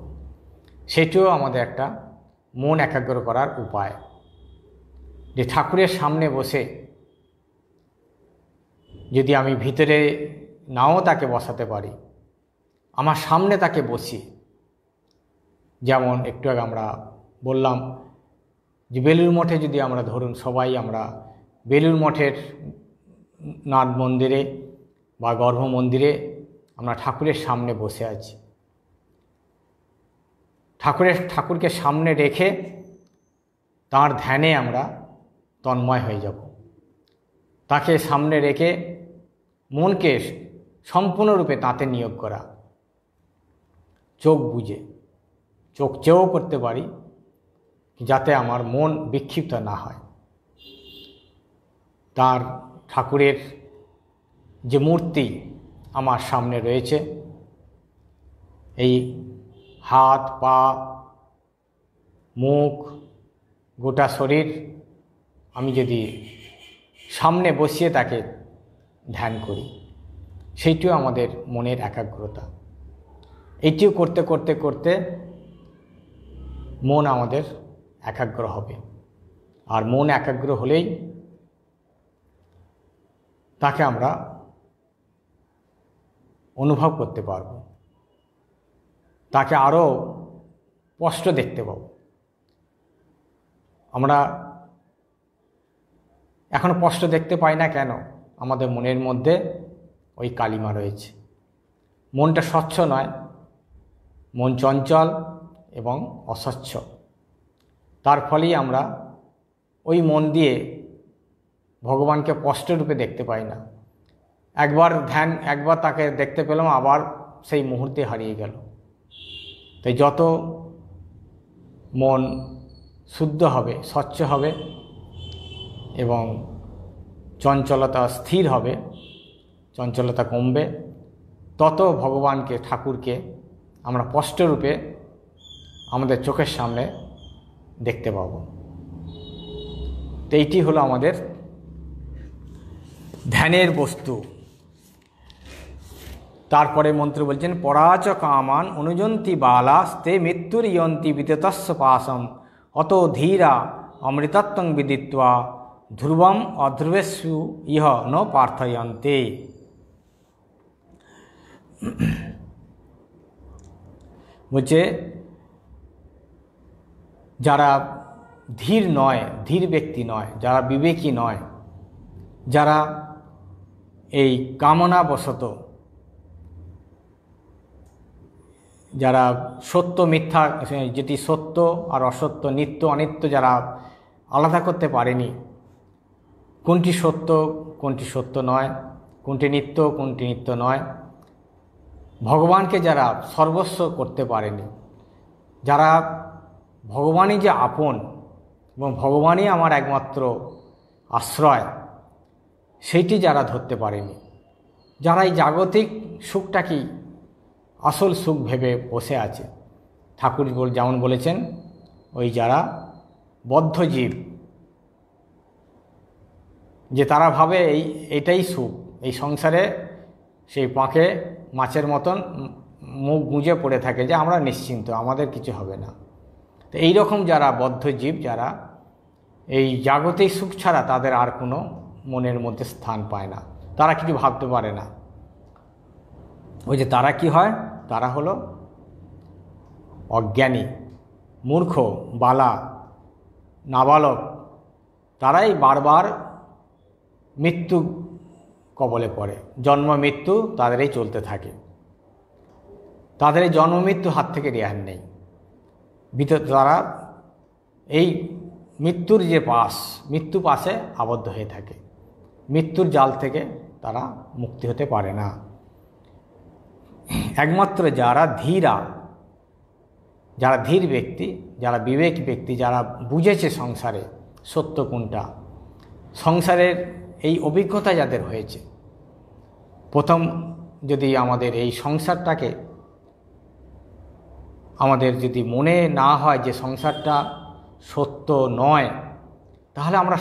সেটিও আমাদের একটা মন একাগ্র করার উপায়, যে ঠাকুরের সামনে বসে যদি আমি ভিতরে নাও তাকে বসাতে পারি, আমার সামনে তাকে বসি। যেমন একটু আগে আমরা বললাম যে বেলুড় মঠে যদি আমরা ধরুন সবাই আমরা বেলুড় মঠের নাট মন্দিরে বা গর্ভ মন্দিরে আমরা ঠাকুরের সামনে বসে আছি, ঠাকুরকে সামনে রেখে তাঁর ধ্যানে আমরা তন্ময় হয়ে যাব। তাকে সামনে রেখে মনকে সম্পূর্ণরূপে তাতে নিয়োগ করা, চোখ বুজে, চোখ চেয়েও করতে পারি যাতে আমার মন বিক্ষিপ্ত না হয়। তার ঠাকুরের যে মূর্তি আমার সামনে রয়েছে, এই হাত, পা, মুখ, গোটা শরীর আমি যদি সামনে বসিয়ে তাকে ধ্যান করি, সেইটিও আমাদের মনের একাগ্রতা। এইটিও করতে করতে করতে মন আমাদের একাগ্র হবে। আর মন একাগ্র হলেই তাকে আমরা অনুভব করতে পারব, তাকে আরও স্পষ্ট দেখতে পাব। আমরা এখন স্পষ্ট দেখতে পাই না কেন? আমাদের মনের মধ্যে ওই কালিমা রয়েছে। মনটা স্বচ্ছ নয়, মন চঞ্চল এবং অস্বচ্ছ। তার ফলেই আমরা ওই মন দিয়ে ভগবানকে স্পষ্টরূপে দেখতে পাই না। একবার তাকে দেখতে পেলাম, আবার সেই মুহূর্তে হারিয়ে গেল। তাই যত মন শুদ্ধ হবে, স্বচ্ছ হবে এবং চঞ্চলতা স্থির হবে, চঞ্চলতা কমবে, তত ভগবানকে, ঠাকুরকে আমরা স্পষ্টরূপে আমাদের চোখের সামনে দেখতে পাব। তো এইটি হলো আমাদের ধ্যানের বস্তু। তারপরে মন্ত্র বলছেন, পরাচ কামান অনুজন্তি বালাস্তে মৃত্যুরিয়ন্তি বিততস্য পাশম অত ধীরা অমৃতত্বং বিদিত্বা ধ্রুবম অধ্রুবেষু ইহ ন প্রার্থয়ন্তে। বলছে যারা ধীর নয়, ধীর ব্যক্তি নয়, যারা বিবেকী নয়, যারা এই কামনাবশত, যারা সত্য মিথ্যা, যেটি সত্য আর অসত্য, নিত্য অনিত্য যারা আলাদা করতে পারেনি, কোনটি সত্য কোনটি সত্য নয়, কোনটি নিত্য কোনটি নিত্য নয়, ভগবানকে যারা সর্বস্ব করতে পারেনি, যারা ভগবানই যে আপন এবং ভগবানই আমার একমাত্র আশ্রয়, সেইটি যারা ধরতে পারেনি, যারা এই জাগতিক সুখটাকেই আসল সুখ ভেবে বসে আছে, ঠাকুর যেমন বলেছেন, ওই যারা বদ্ধ জীব, যে তারা ভাবে এটাই সুখ, এই সংসারে সেই পাঁকে মাছের মতন মুখ গুঁজে পড়ে থাকে যে আমরা নিশ্চিন্ত, আমাদের কিছু হবে না। তো এইরকম যারা বদ্ধ জীব, যারা এই জাগতিক সুখ ছাড়া তাদের আর কোনো মনের মধ্যে স্থান পায় না, তারা কিছু ভাবতে পারে না। ওই যে তারা কি হয়, তারা হলো অজ্ঞানী, মূর্খ, বালা, নাবালক। তারাই বারবার মৃত্যু কবলে পড়ে, জন্ম মৃত্যু তাদেরই চলতে থাকে। তাদের এই জন্ম মৃত্যু হাত থেকে রেহাই নেই। তারা এই মৃত্যুর যে মৃত্যু পাশে আবদ্ধ হয়ে থাকে, মৃত্যুর জাল থেকে তারা মুক্তি হতে পারে না। একমাত্র যারা ধীরা, যারা ধীর ব্যক্তি, যারা বিবেক ব্যক্তি, যারা বুঝেছে সংসারে সত্য কোনটা, সংসারের এই অভিজ্ঞতা যাদের হয়েছে, প্রথম যদি আমাদের এই সংসারটাকে আমাদের যদি মনে না হয় যে সংসারটা সত্য নয়, তাহলে আমরা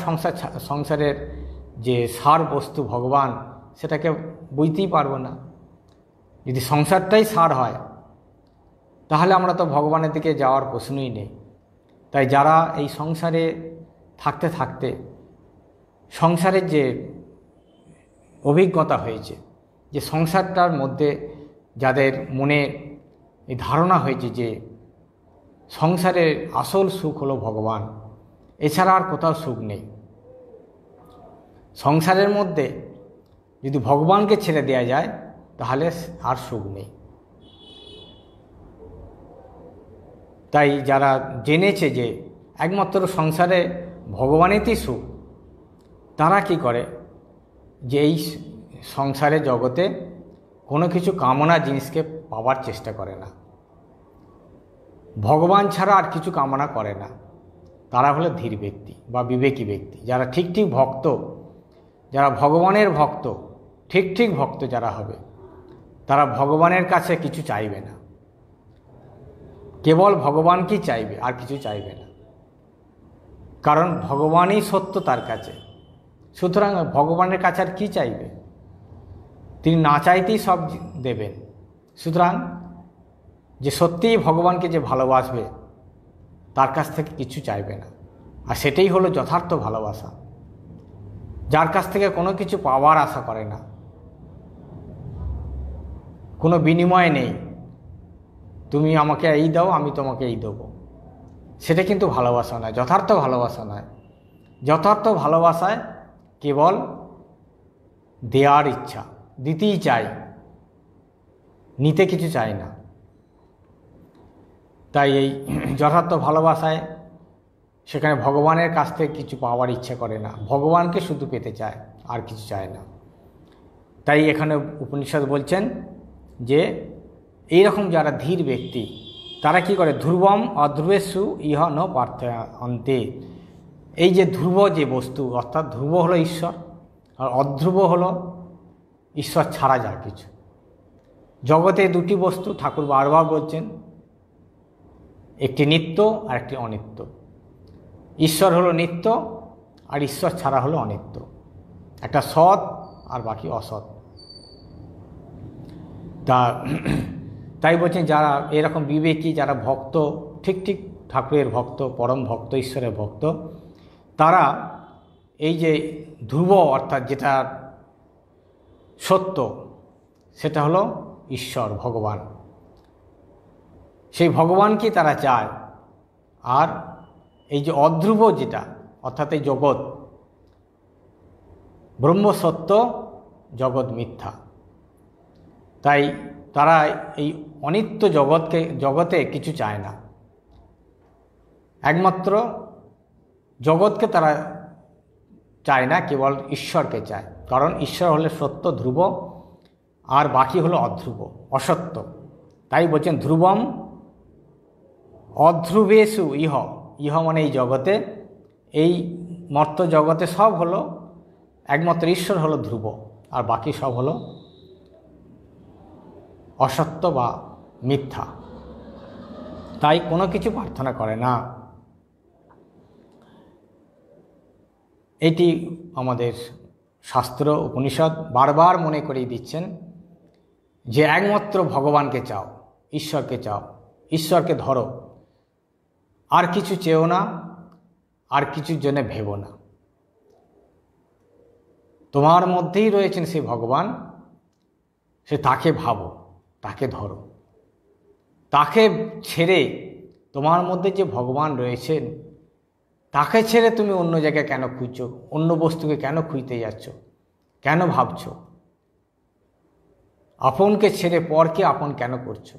সংসারের যে সার বস্তু ভগবান, সেটাকে বুঝতেই পারবো না। যদি সংসারটাই সার হয়, তাহলে আমরা তো ভগবানের দিকে যাওয়ার প্রশ্নই নেই। তাই যারা এই সংসারে থাকতে থাকতে সংসারের যে অভিজ্ঞতা হয়েছে, যে সংসারটার মধ্যে যাদের মনে এই ধারণা হয়েছে যে সংসারের আসল সুখ হলো ভগবান, এছাড়া আর কোথাও সুখ নেই। সংসারের মধ্যে যদি ভগবানকে ছেড়ে দেওয়া যায়, তাহলে আর সুখ নেই। তাই যারা জেনেছে যে একমাত্র সংসারে ভগবানেরই সুখ, তারা কি করে যে এই সংসারে জগতে কোনো কিছু কামনা জিনিসকে পাওয়ার চেষ্টা করে না, ভগবান ছাড়া আর কিছু কামনা করে না। তারা হলো ধীর ব্যক্তি বা বিবেকী ব্যক্তি, যারা ঠিক ঠিক ভক্ত, যারা ভগবানের ভক্ত, ঠিক ঠিক ভক্ত যারা হবে, তারা ভগবানের কাছে কিছু চাইবে না, কেবল ভগবানকেই চাইবে, আর কিছু চাইবে না। কারণ ভগবানই সত্য তার কাছে। সুতরাং ভগবানের কাছে আর কী চাইবে? তিনি না চাইতেই সব দেবেন। সুতরাং যে সত্যিই ভগবানকে যে ভালোবাসবে, তার কাছ থেকে কিছু চাইবে না। আর সেটাই হলো যথার্থ ভালোবাসা, যার কাছ থেকে কোনো কিছু পাওয়ার আশা করে না, কোনো বিনিময় নেই। তুমি আমাকে এই দাও, আমি তোমাকে এই দেবো, সেটা কিন্তু ভালোবাসা নয়, যথার্থ ভালোবাসা নয়। যথার্থ ভালোবাসায় কেবল দেওয়ার ইচ্ছা, দিতেই চাই, নিতে কিছু চাই না। তাই এই যথার্থ ভালোবাসায় সেখানে ভগবানের কাছ থেকে কিছু পাওয়ার ইচ্ছা করে না, ভগবানকে শুধু পেতে চায়, আর কিছু চায় না। তাই এখানে উপনিষদ বলছেন যে এইরকম যারা ধীর ব্যক্তি, তারা কি করে? ধ্রুবম অধ্রুবেশু ইহ ন পার্থয়ন্তে। এই যে ধ্রুব যে বস্তু, অর্থাৎ ধ্রুব হলো ঈশ্বর, আর অধ্রুব হলো ঈশ্বর ছাড়া যা কিছু। জগতে দুটি বস্তু ঠাকুর বারবার বলছেন, একটি নিত্য আর একটি অনিত্য। ঈশ্বর হলো নিত্য, আর ঈশ্বর ছাড়া হলো অনিত্য। একটা সৎ আর বাকি অসৎ। তাই বলছেন যারা এরকম বিবেকী, যারা ভক্ত, ঠিক ঠিক ঠাকুরের ভক্ত, পরম ভক্ত, ঈশ্বরের ভক্ত, তারা এই যে ধ্রুব অর্থাৎ যেটা সত্য, সেটা হলো ঈশ্বর, ভগবান। সেই ভগবানকে তারা চায়। আর এই যে অধ্রুব যেটা, অর্থাৎ এই জগৎ, ব্রহ্ম সত্য, জগৎ মিথ্যা। তাই তারা এই অনিত্য জগতে কিছু চায় না, একমাত্র জগৎকে তারা চায় না, কেবল ঈশ্বরকে চায়। কারণ ঈশ্বর হলে সত্য, ধ্রুব, আর বাকি হলো অধ্রুব, অসত্য। তাই বলছেন ধ্রুবম অধ্রুবেশু ইহ। ইহ মানে এই জগতে, এই মর্ত জগতে সব হলো, একমাত্র ঈশ্বর হলো ধ্রুব, আর বাকি সব হলো অসত্য বা মিথ্যা। তাই কোনো কিছু প্রার্থনা করে না। এটি আমাদের শাস্ত্র উপনিষদ বারবার মনে করিয়ে দিচ্ছেন যে একমাত্র ভগবানকে চাও, ঈশ্বরকে চাও, ঈশ্বরকে ধরো, আর কিছু চেও না, আর কিছুর জন্য ভেবো না। তোমার মধ্যেই রয়েছেন সেই ভগবান, সে তাকে ভাবো, তাকে ধরো। তাকে ছেড়ে, তোমার মধ্যে যে ভগবান রয়েছেন, তাকে ছেড়ে তুমি অন্য জায়গায় কেন খুঁজছো? অন্য বস্তুকে কেন খুঁজতে যাচ্ছ? কেন ভাবছো? আপনকে ছেড়ে পরকে আপন কেন করছো?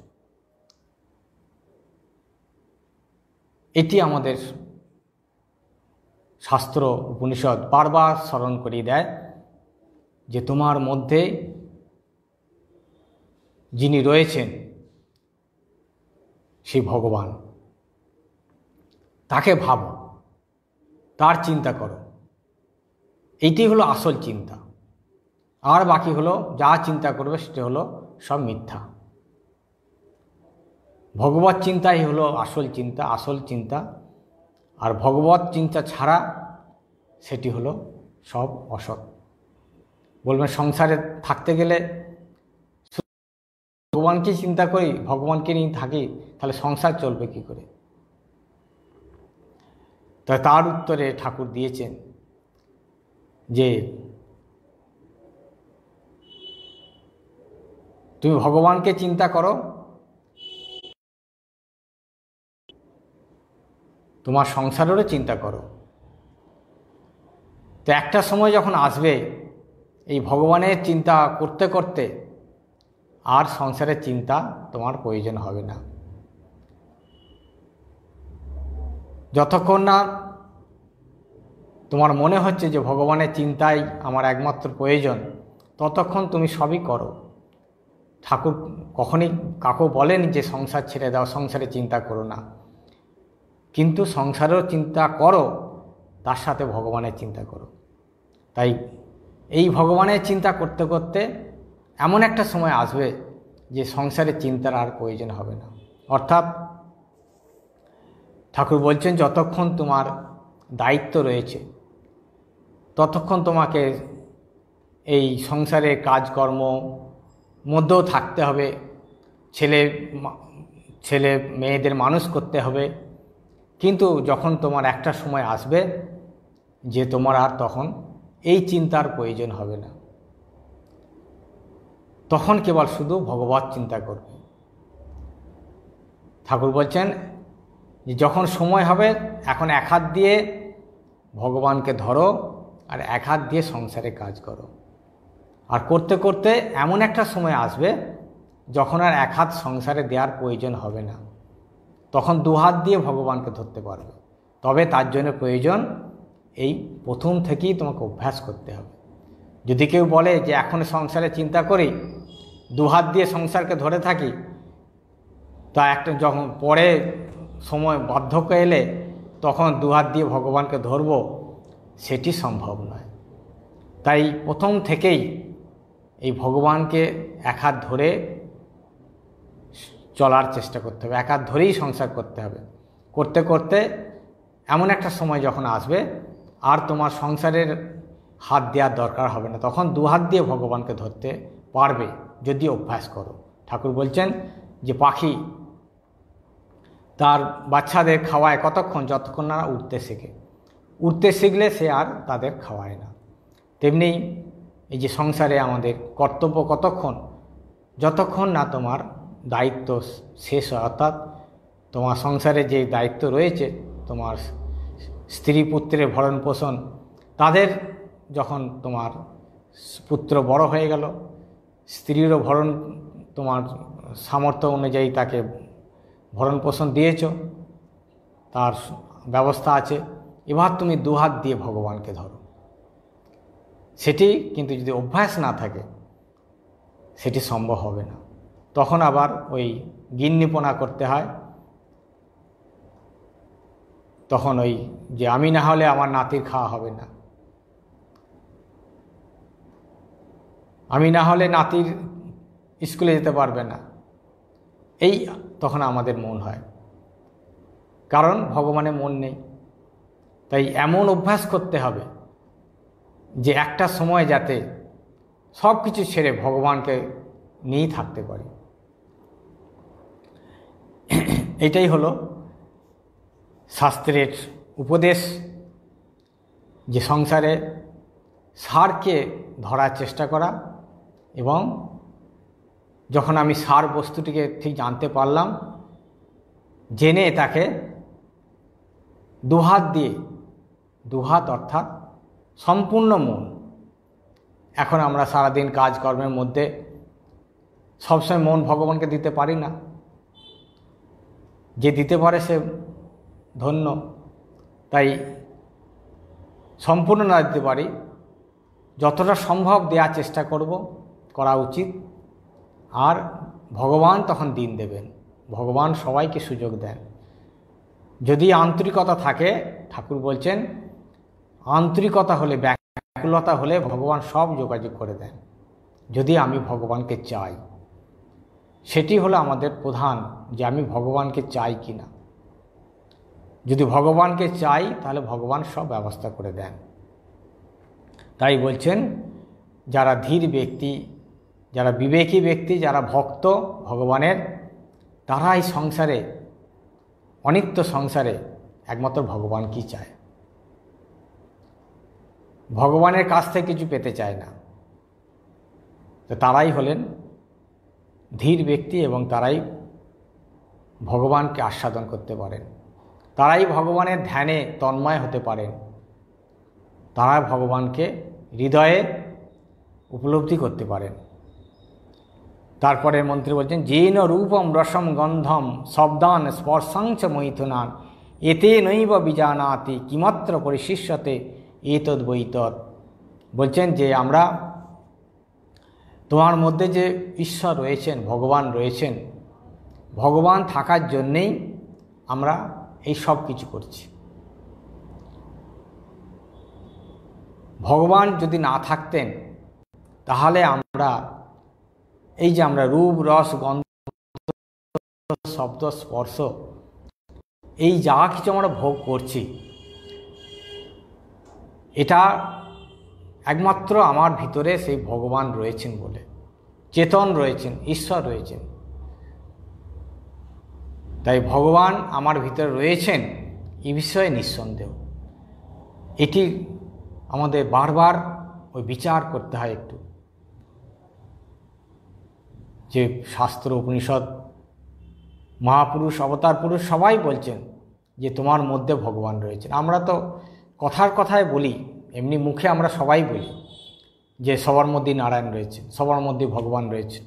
এটি আমাদের শাস্ত্র উপনিষদ বারবার স্মরণ করিয়ে দেয় যে তোমার মধ্যে যিনি রয়েছেন সেই ভগবান, তাকে ভাবো, তার চিন্তা করো। এইটি হলো আসল চিন্তা। আর বাকি হলো যা চিন্তা করবে সেটা হলো সব মিথ্যা। ভগবত চিন্তাই হলো আসল চিন্তা। আর ভগবত চিন্তা ছাড়া সেটি হলো সব অসৎ। বলবেন সংসারে থাকতে গেলে ভগবানকে চিন্তা করি, ভগবানকে নিয়ে থাকি, তাহলে সংসার চলবে কি করে? তার উত্তরে ঠাকুর দিয়েছেন যে তুমি ভগবানকে চিন্তা করো, তোমার সংসারেরও চিন্তা করো। তো একটা সময় যখন আসবে এই ভগবানের চিন্তা করতে করতে আর সংসারের চিন্তা তোমার প্রয়োজন হবে না। যতক্ষণ না তোমার মনে হচ্ছে যে ভগবানের চিন্তাই আমার একমাত্র প্রয়োজন, ততক্ষণ তুমি সবই করো। ঠাকুর কখনই কাকেও বলেনি যে সংসার ছেড়ে দাও, সংসারে চিন্তা করো না, কিন্তু সংসারেও চিন্তা করো, তার সাথে ভগবানের চিন্তা করো। তাই এই ভগবানের চিন্তা করতে করতে এমন একটা সময় আসবে যে সংসারের চিন্তার আর প্রয়োজন হবে না। অর্থাৎ ঠাকুর বলছেন যতক্ষণ তোমার দায়িত্ব রয়েছে ততক্ষণ তোমাকে এই সংসারে কাজকর্ম মধ্যেও থাকতে হবে, ছেলে মেয়েদের মানুষ করতে হবে। কিন্তু যখন তোমার একটা সময় আসবে যে তোমার আর তখন এই চিন্তার প্রয়োজন হবে না, তখন কেবল শুধু ভগবত চিন্তা করবে। ঠাকুর বলছেন যে যখন সময় হবে এখন এক হাত দিয়ে ভগবানকে ধরো আর এক হাত দিয়ে সংসারে কাজ করো। আর করতে করতে এমন একটা সময় আসবে যখন আর এক হাত সংসারে দেওয়ার প্রয়োজন হবে না, তখন দু হাত দিয়ে ভগবানকে ধরতে পারবে। তবে তার জন্য প্রয়োজন এই প্রথম থেকেই তোমাকে অভ্যাস করতে হবে। যদি কেউ বলে যে এখন সংসারে চিন্তা করি, দু হাত দিয়ে সংসারকে ধরে থাকি, তা একটা যখন পরে সময় বার্ধক্য এলে তখন দু হাত দিয়ে ভগবানকে ধরব, সেটি সম্ভব নয়। তাই প্রথম থেকেই এই ভগবানকে এক হাত ধরে চলার চেষ্টা করতে হবে, এক হাত ধরেই সংসার করতে হবে। করতে করতে এমন একটা সময় যখন আসবে আর তোমার সংসারের হাত দেওয়ার দরকার হবে না, তখন দু হাত দিয়ে ভগবানকে ধরতে পারবে যদি অভ্যাস করো। ঠাকুর বলছেন যে পাখি তার বাচ্চাদের খাওয়ায় কতক্ষণ, যতক্ষণ না উড়তে শেখে। উড়তে শিখলে সে আর তাদের খাওয়ায় না। তেমনি এই যে সংসারে আমাদের কর্তব্য কতক্ষণ, যতক্ষণ না তোমার দায়িত্ব শেষ হয়। অর্থাৎ তোমার সংসারে যে দায়িত্ব রয়েছে, তোমার স্ত্রী পুত্রের ভরণ পোষণ, তাদের যখন তোমার পুত্র বড় হয়ে গেল, স্ত্রীরও ভরণ তোমার সামর্থ্য অনুযায়ী তাকে ভরণ পোষণ দিয়েছ, তার ব্যবস্থা আছে। এবার তুমি দু হাত দিয়ে ভগবানকে ধরো। সেটি কিন্তু যদি অভ্যাস না থাকে সেটি সম্ভব হবে না। তখন আবার ওই গিন্নিপনা করতে হয়। তখন ওই যে আমি না হলে আমার নাতির খাওয়া হবে না, আমি না হলে নাতির স্কুলে যেতে পারবে না, এই তখন আমাদের মন হয়, কারণ ভগবানের মন নেই। তাই এমন অভ্যাস করতে হবে যে একটা সময় যাতে সব কিছু ছেড়ে ভগবানকে নিয়েই থাকতে পারি। এটাই হলো শাস্ত্রের উপদেশ, যে সংসারে সারকে ধরার চেষ্টা করা, এবং যখন আমি সার বস্তুটিকে ঠিক জানতে পারলাম, জেনে তাকে দুহাত দিয়ে, দুহাত অর্থাৎ সম্পূর্ণ মন। এখন আমরা সারাদিন কাজকর্মের মধ্যে সবসময় মন ভগবানকে দিতে পারি না, যে দিতে পারে সে ধন্য। তাই সম্পূর্ণ না দিতে পারি, যতটা সম্ভব দেওয়ার চেষ্টা করা উচিত। আর ভগবান তখন দিন দেবেন, ভগবান সবাইকে সুযোগ দেন যদি আন্তরিকতা থাকে। ঠাকুর বলছেন আন্তরিকতা হলে, ব্যাকুলতা হলে ভগবান সব যোগাযোগ করে দেন, যদি আমি ভগবানকে চাই। সেটি হলো আমাদের প্রধান, যে আমি ভগবানকে চাই কি না। যদি ভগবানকে চাই তাহলে ভগবান সব ব্যবস্থা করে দেন। তাই বলছেন যারা ধীর ব্যক্তি, যারা বিবেকী ব্যক্তি, যারা ভক্ত ভগবানের, তারা এই সংসারে, অনিত্য সংসারে একমাত্র ভগবানকেই চায়, ভগবানের কাছ থেকে কিছু পেতে চায় না। তো তারাই হলেন ধীর ব্যক্তি, এবং তারাই ভগবানকে আস্বাদন করতে পারেন, তারাই ভগবানের ধ্যানে তন্ময় হতে পারেন, তারা ভগবানকে হৃদয়ে উপলব্ধি করতে পারেন। তারপরে মন্ত্রী বলছেন যেন রূপম রসম গন্ধম শব্দান স্পর্শাঞ্চ মৈথুনান এতে নৈব বিজানাতি কিমাত্র পরিশিষ্যতে এতদ বৈতদ। বলছেন যে আমরা তোমার মধ্যে যে ঈশ্বর রয়েছেন, ভগবান রয়েছেন, ভগবান থাকার জন্যেই আমরা এই সব কিছু করছি। ভগবান যদি না থাকতেন তাহলে আমরা এই যে আমরা রূপ রস গন্ধ শব্দ স্পর্শ এই যা কিছু আমরা ভোগ করছি, এটা একমাত্র আমার ভিতরে সেই ভগবান রয়েছেন বলে, চেতন রয়েছেন, ঈশ্বর রয়েছেন। তাই ভগবান আমার ভিতরে রয়েছেন এই বিষয়ে নিঃসন্দেহ। এটি আমাদের বারবার ওই বিচার করতে হয় একটু, যে শাস্ত্র উপনিষদ মহাপুরুষ অবতার পুরুষ সবাই বলছেন যে তোমার মধ্যে ভগবান রয়েছেন। আমরা তো কথার কথায় বলি, এমনি মুখে আমরা সবাই বলি যে সবার মধ্যেই নারায়ণ রয়েছেন, সবার মধ্যে ভগবান রয়েছে।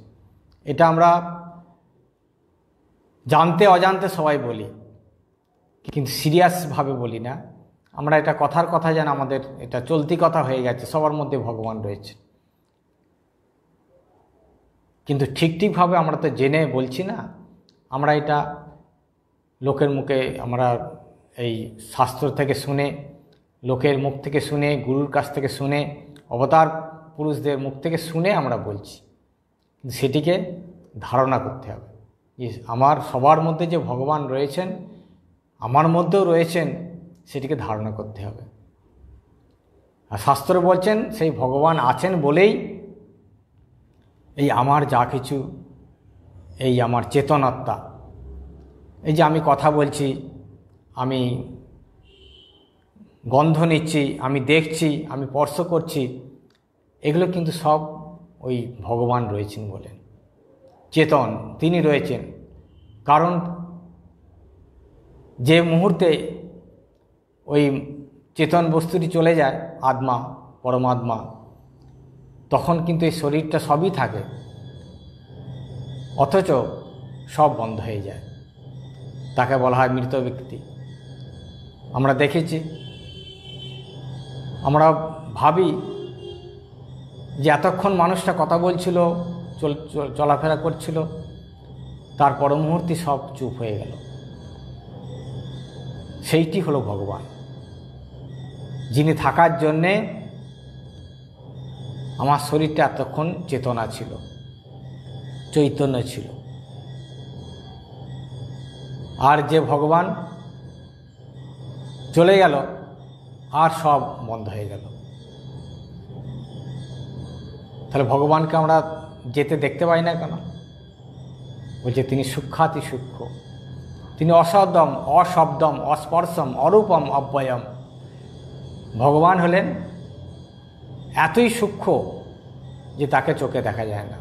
এটা আমরা জানতে অজান্তে সবাই বলি, কিন্তু সিরিয়াসভাবে বলি না। আমরা এটা কথার কথা যেন আমাদের এটা চলতি কথা হয়ে গেছে, সবার মধ্যে ভগবান রয়েছে। কিন্তু ঠিকভাবে আমরা তো জেনে বলছি না, আমরা এটা লোকের মুখে, আমরা এই শাস্ত্র থেকে শুনে, লোকের মুখ থেকে শুনে, গুরুর কাছ থেকে শুনে, অবতার পুরুষদের মুখ থেকে শুনে আমরা বলছি। কিন্তু সেটিকে ধারণা করতে হবে যে আমার সবার মধ্যে যে ভগবান রয়েছেন, আমার মধ্যেও রয়েছেন, সেটিকে ধারণা করতে হবে। আর শাস্ত্র বলছেন সেই ভগবান আছেন বলেই এই আমার যা কিছু, এই আমার চেতনাত্মা, এই যে আমি কথা বলছি, আমি গন্ধ নিচ্ছি, আমি দেখছি, আমি স্পর্শ করছি, এগুলো কিন্তু সব ওই ভগবান রয়েছেন বলেন, চেতন তিনি রয়েছেন। কারণ যে মুহূর্তে ওই চেতন বস্তুটি চলে যায়, আত্মা পরমাত্মা, তখন কিন্তু এই শরীরটা সবই থাকে, অথচ সব বন্ধ হয়ে যায়। তাকে বলা হয় মৃত ব্যক্তি। আমরা দেখেছি, আমরা ভাবি যে এতক্ষণ মানুষটা কথা বলছিল, চলাফেরা করছিল, তার পর মুহূর্তে সব চুপ হয়ে গেল। সেইটি হলো ভগবান, যিনি থাকার জন্যে আমার শরীরটা এতক্ষণ চেতনা ছিল, চৈতন্য ছিল। আর যে ভগবান চলে গেল, আর সব বন্ধ হয়ে গেল। তাহলে ভগবানকে আমরা যেতে দেখতে পাই না কেন? বলছে তিনি সূক্ষ্মাতি সূক্ষ্ম, তিনি অশব্দম অশব্দম অস্পর্শম অরূপম অব্যয়ম। ভগবান হলেন এতই সূক্ষ্ম যে তাকে চোখে দেখা যায় না।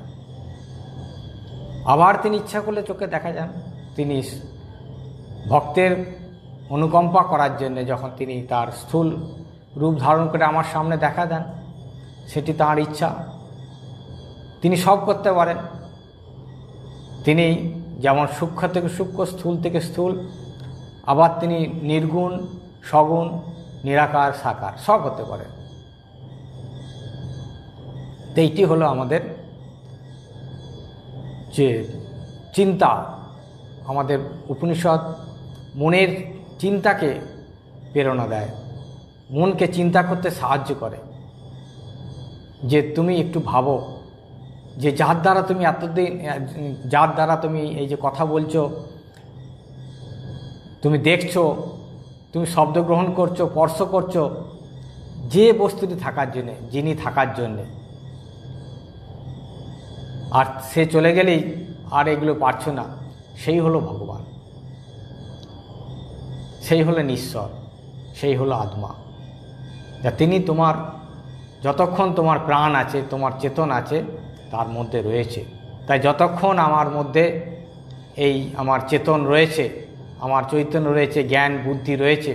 আবার তিনি ইচ্ছা করলে চোখে দেখা যান। তিনি ভক্তের অনুকম্পা করার জন্য যখন তিনি তার স্থূল রূপ ধারণ করে আমার সামনে দেখা দেন, সেটি তাঁর ইচ্ছা। তিনি সব করতে পারেন। তিনি যেমন সূক্ষ্ম থেকে সূক্ষ্ম, স্থূল থেকে স্থূল, আবার তিনি নির্গুণ, সগুণ, নিরাকার, সাকার সব হতে পারেন। তো এইটি হলো আমাদের যে চিন্তা, আমাদের উপনিষদ মনের চিন্তাকে প্রেরণা দেয়, মনকে চিন্তা করতে সাহায্য করে। যে তুমি একটু ভাবো যে যার দ্বারা তুমি এতদিন, যার দ্বারা তুমি এই যে কথা বলছো, তুমি দেখছো, তুমি শব্দ গ্রহণ করছো, স্পর্শ করছো, যে বস্তুটি থাকার জন্যে, যিনি থাকার জন্যে, আর সে চলে গেলেই আর এগুলো পারছো না, সেই হলো ভগবান, সেই হলেন ঈশ্বর, সেই হলো আত্মা। যা তিনি তোমার যতক্ষণ তোমার প্রাণ আছে, তোমার চেতন আছে, তার মধ্যে রয়েছে। তাই যতক্ষণ আমার মধ্যে এই আমার চেতন রয়েছে, আমার চৈতন্য রয়েছে, জ্ঞান বুদ্ধি রয়েছে,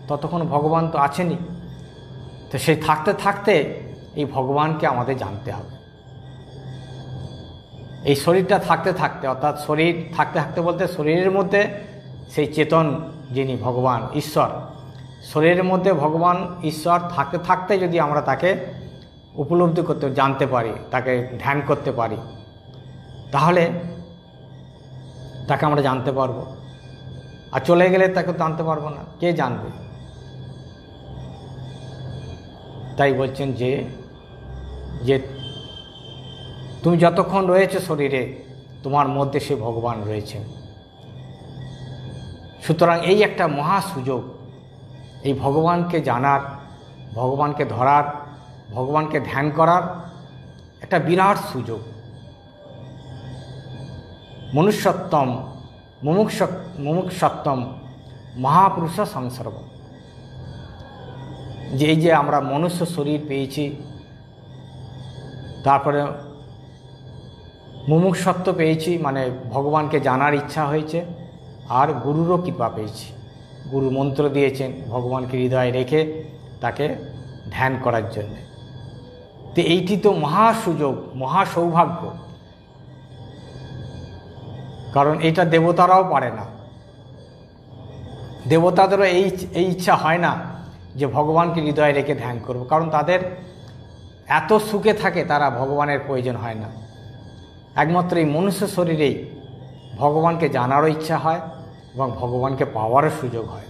ততক্ষণ ভগবান তো আছেনই। তো সেই থাকতে থাকতে এই ভগবানকে আমাদের জানতে হবে। এই শরীরটা থাকতে থাকতে, অর্থাৎ শরীর থাকতে থাকতে বলতে শরীরের মধ্যে সেই চেতন যিনি ভগবান ঈশ্বর, শরীরের মধ্যে ভগবান ঈশ্বর থাকতে থাকতে যদি আমরা তাকে উপলব্ধি করতে জানতে পারি, তাকে ধ্যান করতে পারি, তাহলে তাকে আমরা জানতে পারবো। আর চলে গেলে তাকে জানতে পারবো না, কে জানবে? তাই বলছেন যে যে তুমি যতক্ষণ রয়েছে শরীরে, তোমার মধ্যে সে ভগবান রয়েছেন। সুতরাং এই একটা মহা সুযোগ, এই ভগবানকে জানার, ভগবানকে ধরার, ভগবানকে ধ্যান করার একটা বিরাট সুযোগ। মনুষ্যত্বম মুমুক্ষত্বম মহাপুরুষ সংসর্গ, যে এই যে আমরা মনুষ্য শরীর পেয়েছি, তারপরে মুমুক্ষত্ব পেয়েছি, মানে ভগবানকে জানার ইচ্ছা হয়েছে, আর গুরুরও কৃপা পেয়েছি। গুরু মন্ত্র দিয়েছেন ভগবানকে হৃদয়ে রেখে তাকে ধ্যান করার জন্য। তো এইটি তো মহা সুযোগ, মহা সৌভাগ্য, কারণ এটা দেবতারাও পারে না। দেবতাদেরও এই ইচ্ছা হয় না যে ভগবানকে হৃদয়ে রেখে ধ্যান করব, কারণ তাদের এত সুখে থাকে, তারা ভগবানের প্রয়োজন হয় না। একমাত্র এই মনুষ্য শরীরেই ভগবানকে জানারও ইচ্ছা হয় এবং ভগবানকে পাওয়ারও সুযোগ হয়।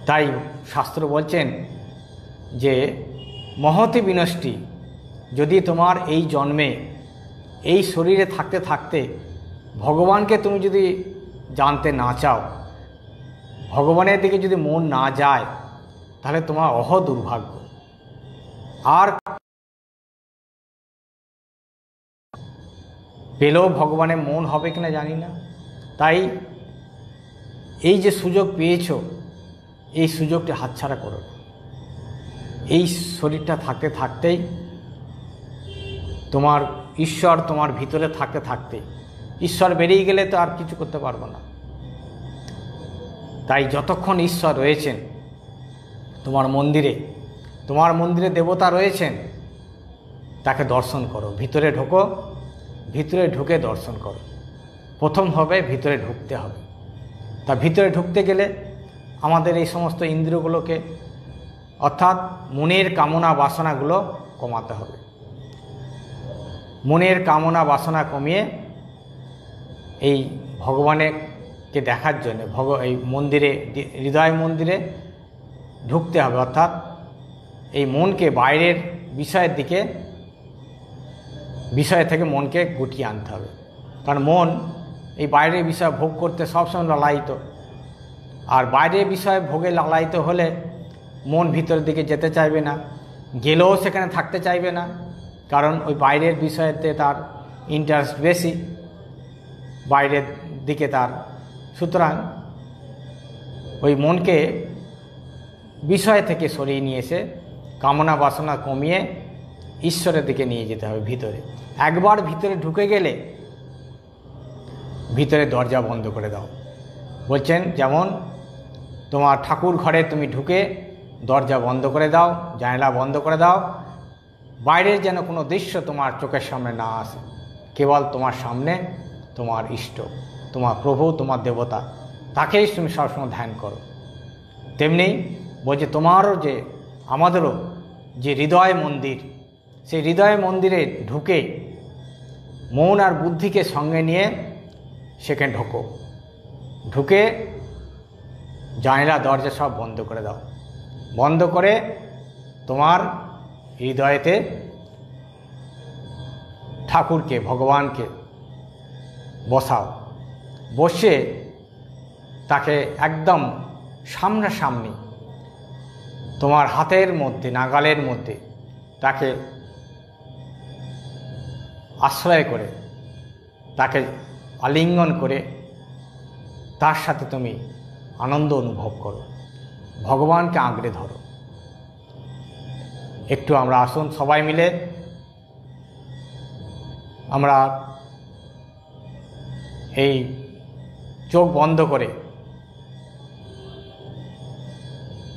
তাই শাস্ত্র বলছেন যে মহতি বিনষ্টি, যদি তোমার এই জন্মে এই শরীরে থাকতে থাকতে ভগবানকে তুমি যদি জানতে না চাও, ভগবানের দিকে যদি মন না যায়, তাহলে তোমার অহ দুর্ভাগ্য। আর পেলেও ভগবানের মন হবে কিনা জানি না। তাই এই যে সুযোগ পেয়েছো, এই সুযোগটি হাতছাড়া করো না। এই শরীরটা থাকতে থাকতেই তোমার ঈশ্বর তোমার ভিতরে থাকতে থাকতে, ঈশ্বর বেরিয়ে গেলে তো আর কিছু করতে পারবো না। তাই যতক্ষণ ঈশ্বর রয়েছেন তোমার মন্দিরে দেবতা রয়েছেন, তাকে দর্শন করো। ভিতরে ঢোকো, ভিতরে ঢুকে দর্শন করো। প্রথম হবে ভিতরে ঢুকতে হবে। তা ভিতরে ঢুকতে গেলে আমাদের এই সমস্ত ইন্দ্রিয়গুলোকে, অর্থাৎ মনের কামনা বাসনাগুলো কমাতে হবে। মনের কামনা বাসনা কমিয়ে এই ভগবানকে দেখার জন্য এই মন্দিরে, হৃদয় মন্দিরে ঢুকতে হবে। অর্থাৎ এই মনকে বাইরের বিষয় থেকে মনকে গুটিয়ে আনতে হবে। কারণ মন এই বাইরের বিষয় ভোগ করতে সবসময় লালায়িত, আর বাইরের বিষয় ভোগে লালায়িত হলে মন ভিতরের দিকে যেতে চাইবে না, গেলেও সেখানে থাকতে চাইবে না, কারণ ওই বাইরের বিষয়েতে তার ইন্টারেস্ট বেশি, বাইরের দিকে তার। সুতরাং ওই মনকে বিষয় থেকে সরিয়ে নিয়ে এসে কামনা বাসনা কমিয়ে ঈশ্বরের দিকে নিয়ে যেতে হবে। ভিতরে একবার ভিতরে ঢুকে গেলে ভিতরে দরজা বন্ধ করে দাও। বলছেন যেমন তোমার ঠাকুর ঘরে তুমি ঢুকে দরজা বন্ধ করে দাও, জানলা বন্ধ করে দাও, বাইরের যেন কোনো দৃশ্য তোমার চোখের সামনে না আসে। কেবল তোমার সামনে তোমার ইষ্ট, তোমার প্রভু, তোমার দেবতা, তাকেই তুমি সবসময় ধ্যান করো। তেমনি বলছে তোমারও যে, আমাদেরও যে হৃদয় মন্দির, সেই হৃদয় মন্দিরে ঢুকে মন আর বুদ্ধিকে সঙ্গে নিয়ে সেখানে ঢোকো। ঢুকে জানলা দরজা সব বন্ধ করে দাও। বন্ধ করে তোমার হৃদয়েতে ঠাকুরকে, ভগবানকে বসাও। বসে তাকে একদম সামনাসামনি তোমার হাতের মধ্যে, নাগালের মধ্যে তাকে আশ্রয় করে, তাকে আলিঙ্গন করে তার সাথে তুমি আনন্দ অনুভব করো, ভগবানকে আঁকড়ে ধরো। একটু আমরা আসুন সবাই মিলে আমরা এই চোখ বন্ধ করে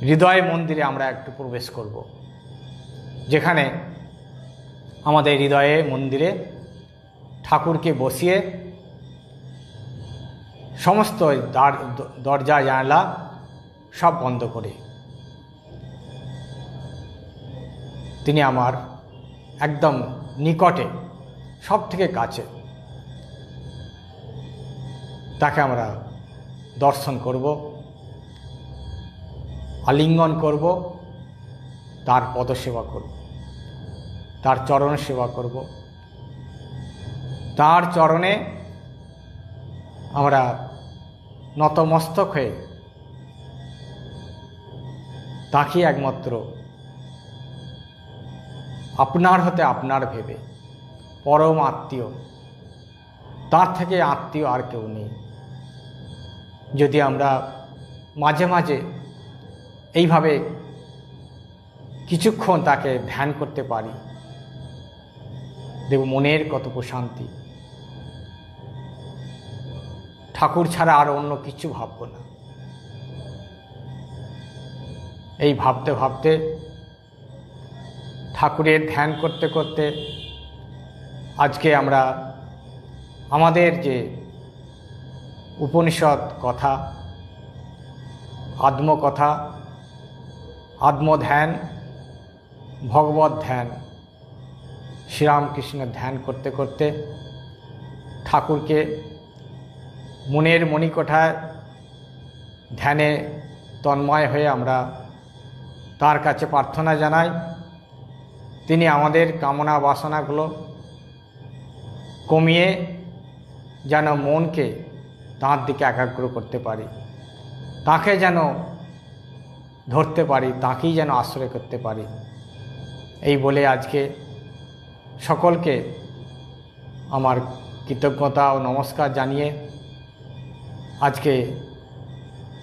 হৃদয় মন্দিরে আমরা একটু প্রবেশ করব, যেখানে আমাদের হৃদয়ে মন্দিরে ঠাকুরকে বসিয়ে সমস্ত দরজা জানালা সব বন্ধ করে তিনি আমার একদম নিকটে, সব থেকে কাছে, তাকে আমরা দর্শন করব, আলিঙ্গন করব, তার পদসেবা করব, তার চরণ সেবা করব, তার চরণে আমরা নতমস্তক হয়ে তাকে একমাত্র আপনার হতে আপনার ভেবে, পরম আত্মীয়, তার থেকে আত্মীয় আর কেউ নেই। যদি আমরা মাঝে মাঝে এইভাবে কিছুক্ষণ তাকে ধ্যান করতে পারি, দেখব মনের কত প্রশান্তি। ঠাকুর ছাড়া আর অন্য কিছু ভাবব না। এই ভাবতে ভাবতে, ঠাকুরের ধ্যান করতে করতে আজকে আমরা আমাদের যে উপনিষদ কথা, আত্মকথা, আত্মধ্যান, ভগবত ধ্যান, শ্রীরামকৃষ্ণের ধ্যান করতে করতে ঠাকুরকে মনের মণিকোঠায় ধ্যানে তন্ময় হয়ে আমরা তার কাছে প্রার্থনা জানাই, তিনি আমাদের কামনা বাসনাগুলো কমিয়ে যেন মনকে তাঁর দিকে একাগ্র করতে পারি, তাকে যেন ধরতে পারি, তাকেই যেন আশ্রয় করতে পারি। এই বলে আজকে সকলকে আমার কৃতজ্ঞতা ও নমস্কার জানিয়ে আজকে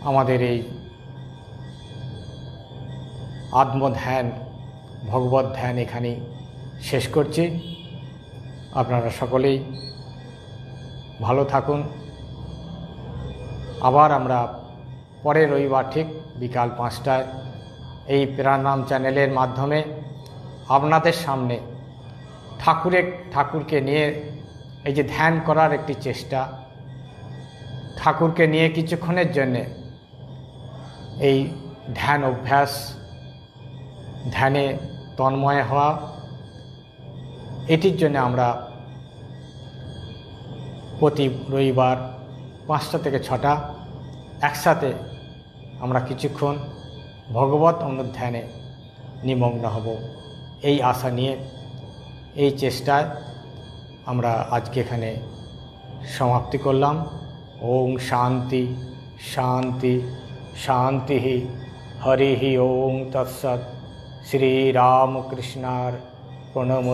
আমাদের এই আত্মধ্যান, ভগবত ধ্যান এখানেই শেষ করছি। আপনারা সকলেই ভালো থাকুন। আবার আমরা পরের রবিবার ঠিক বিকাল 5টায় এই প্রাণনাম চ্যানেলের মাধ্যমে আপনাদের সামনে ঠাকুরকে নিয়ে এই যে ধ্যান করার একটি চেষ্টা, ঠাকুরকে নিয়ে কিছুক্ষণের জন্যে এই ধ্যান অভ্যাস, ধ্যানে তন্ময় হওয়া, এটির জন্য আমরা প্রতি রবিবার 5টা থেকে 6টা একসাথে আমরা কিছুক্ষণ ভগবত অনুধ্যানে নিমগ্ন হব, এই আশা নিয়ে, এই চেষ্টায় আমরা আজকে এখানে সমাপ্তি করলাম। ওং শান্তি শান্তি শান্তি। হরি ওং তৎসৎ। শ্রীরামকৃষ্ণার প্রণম।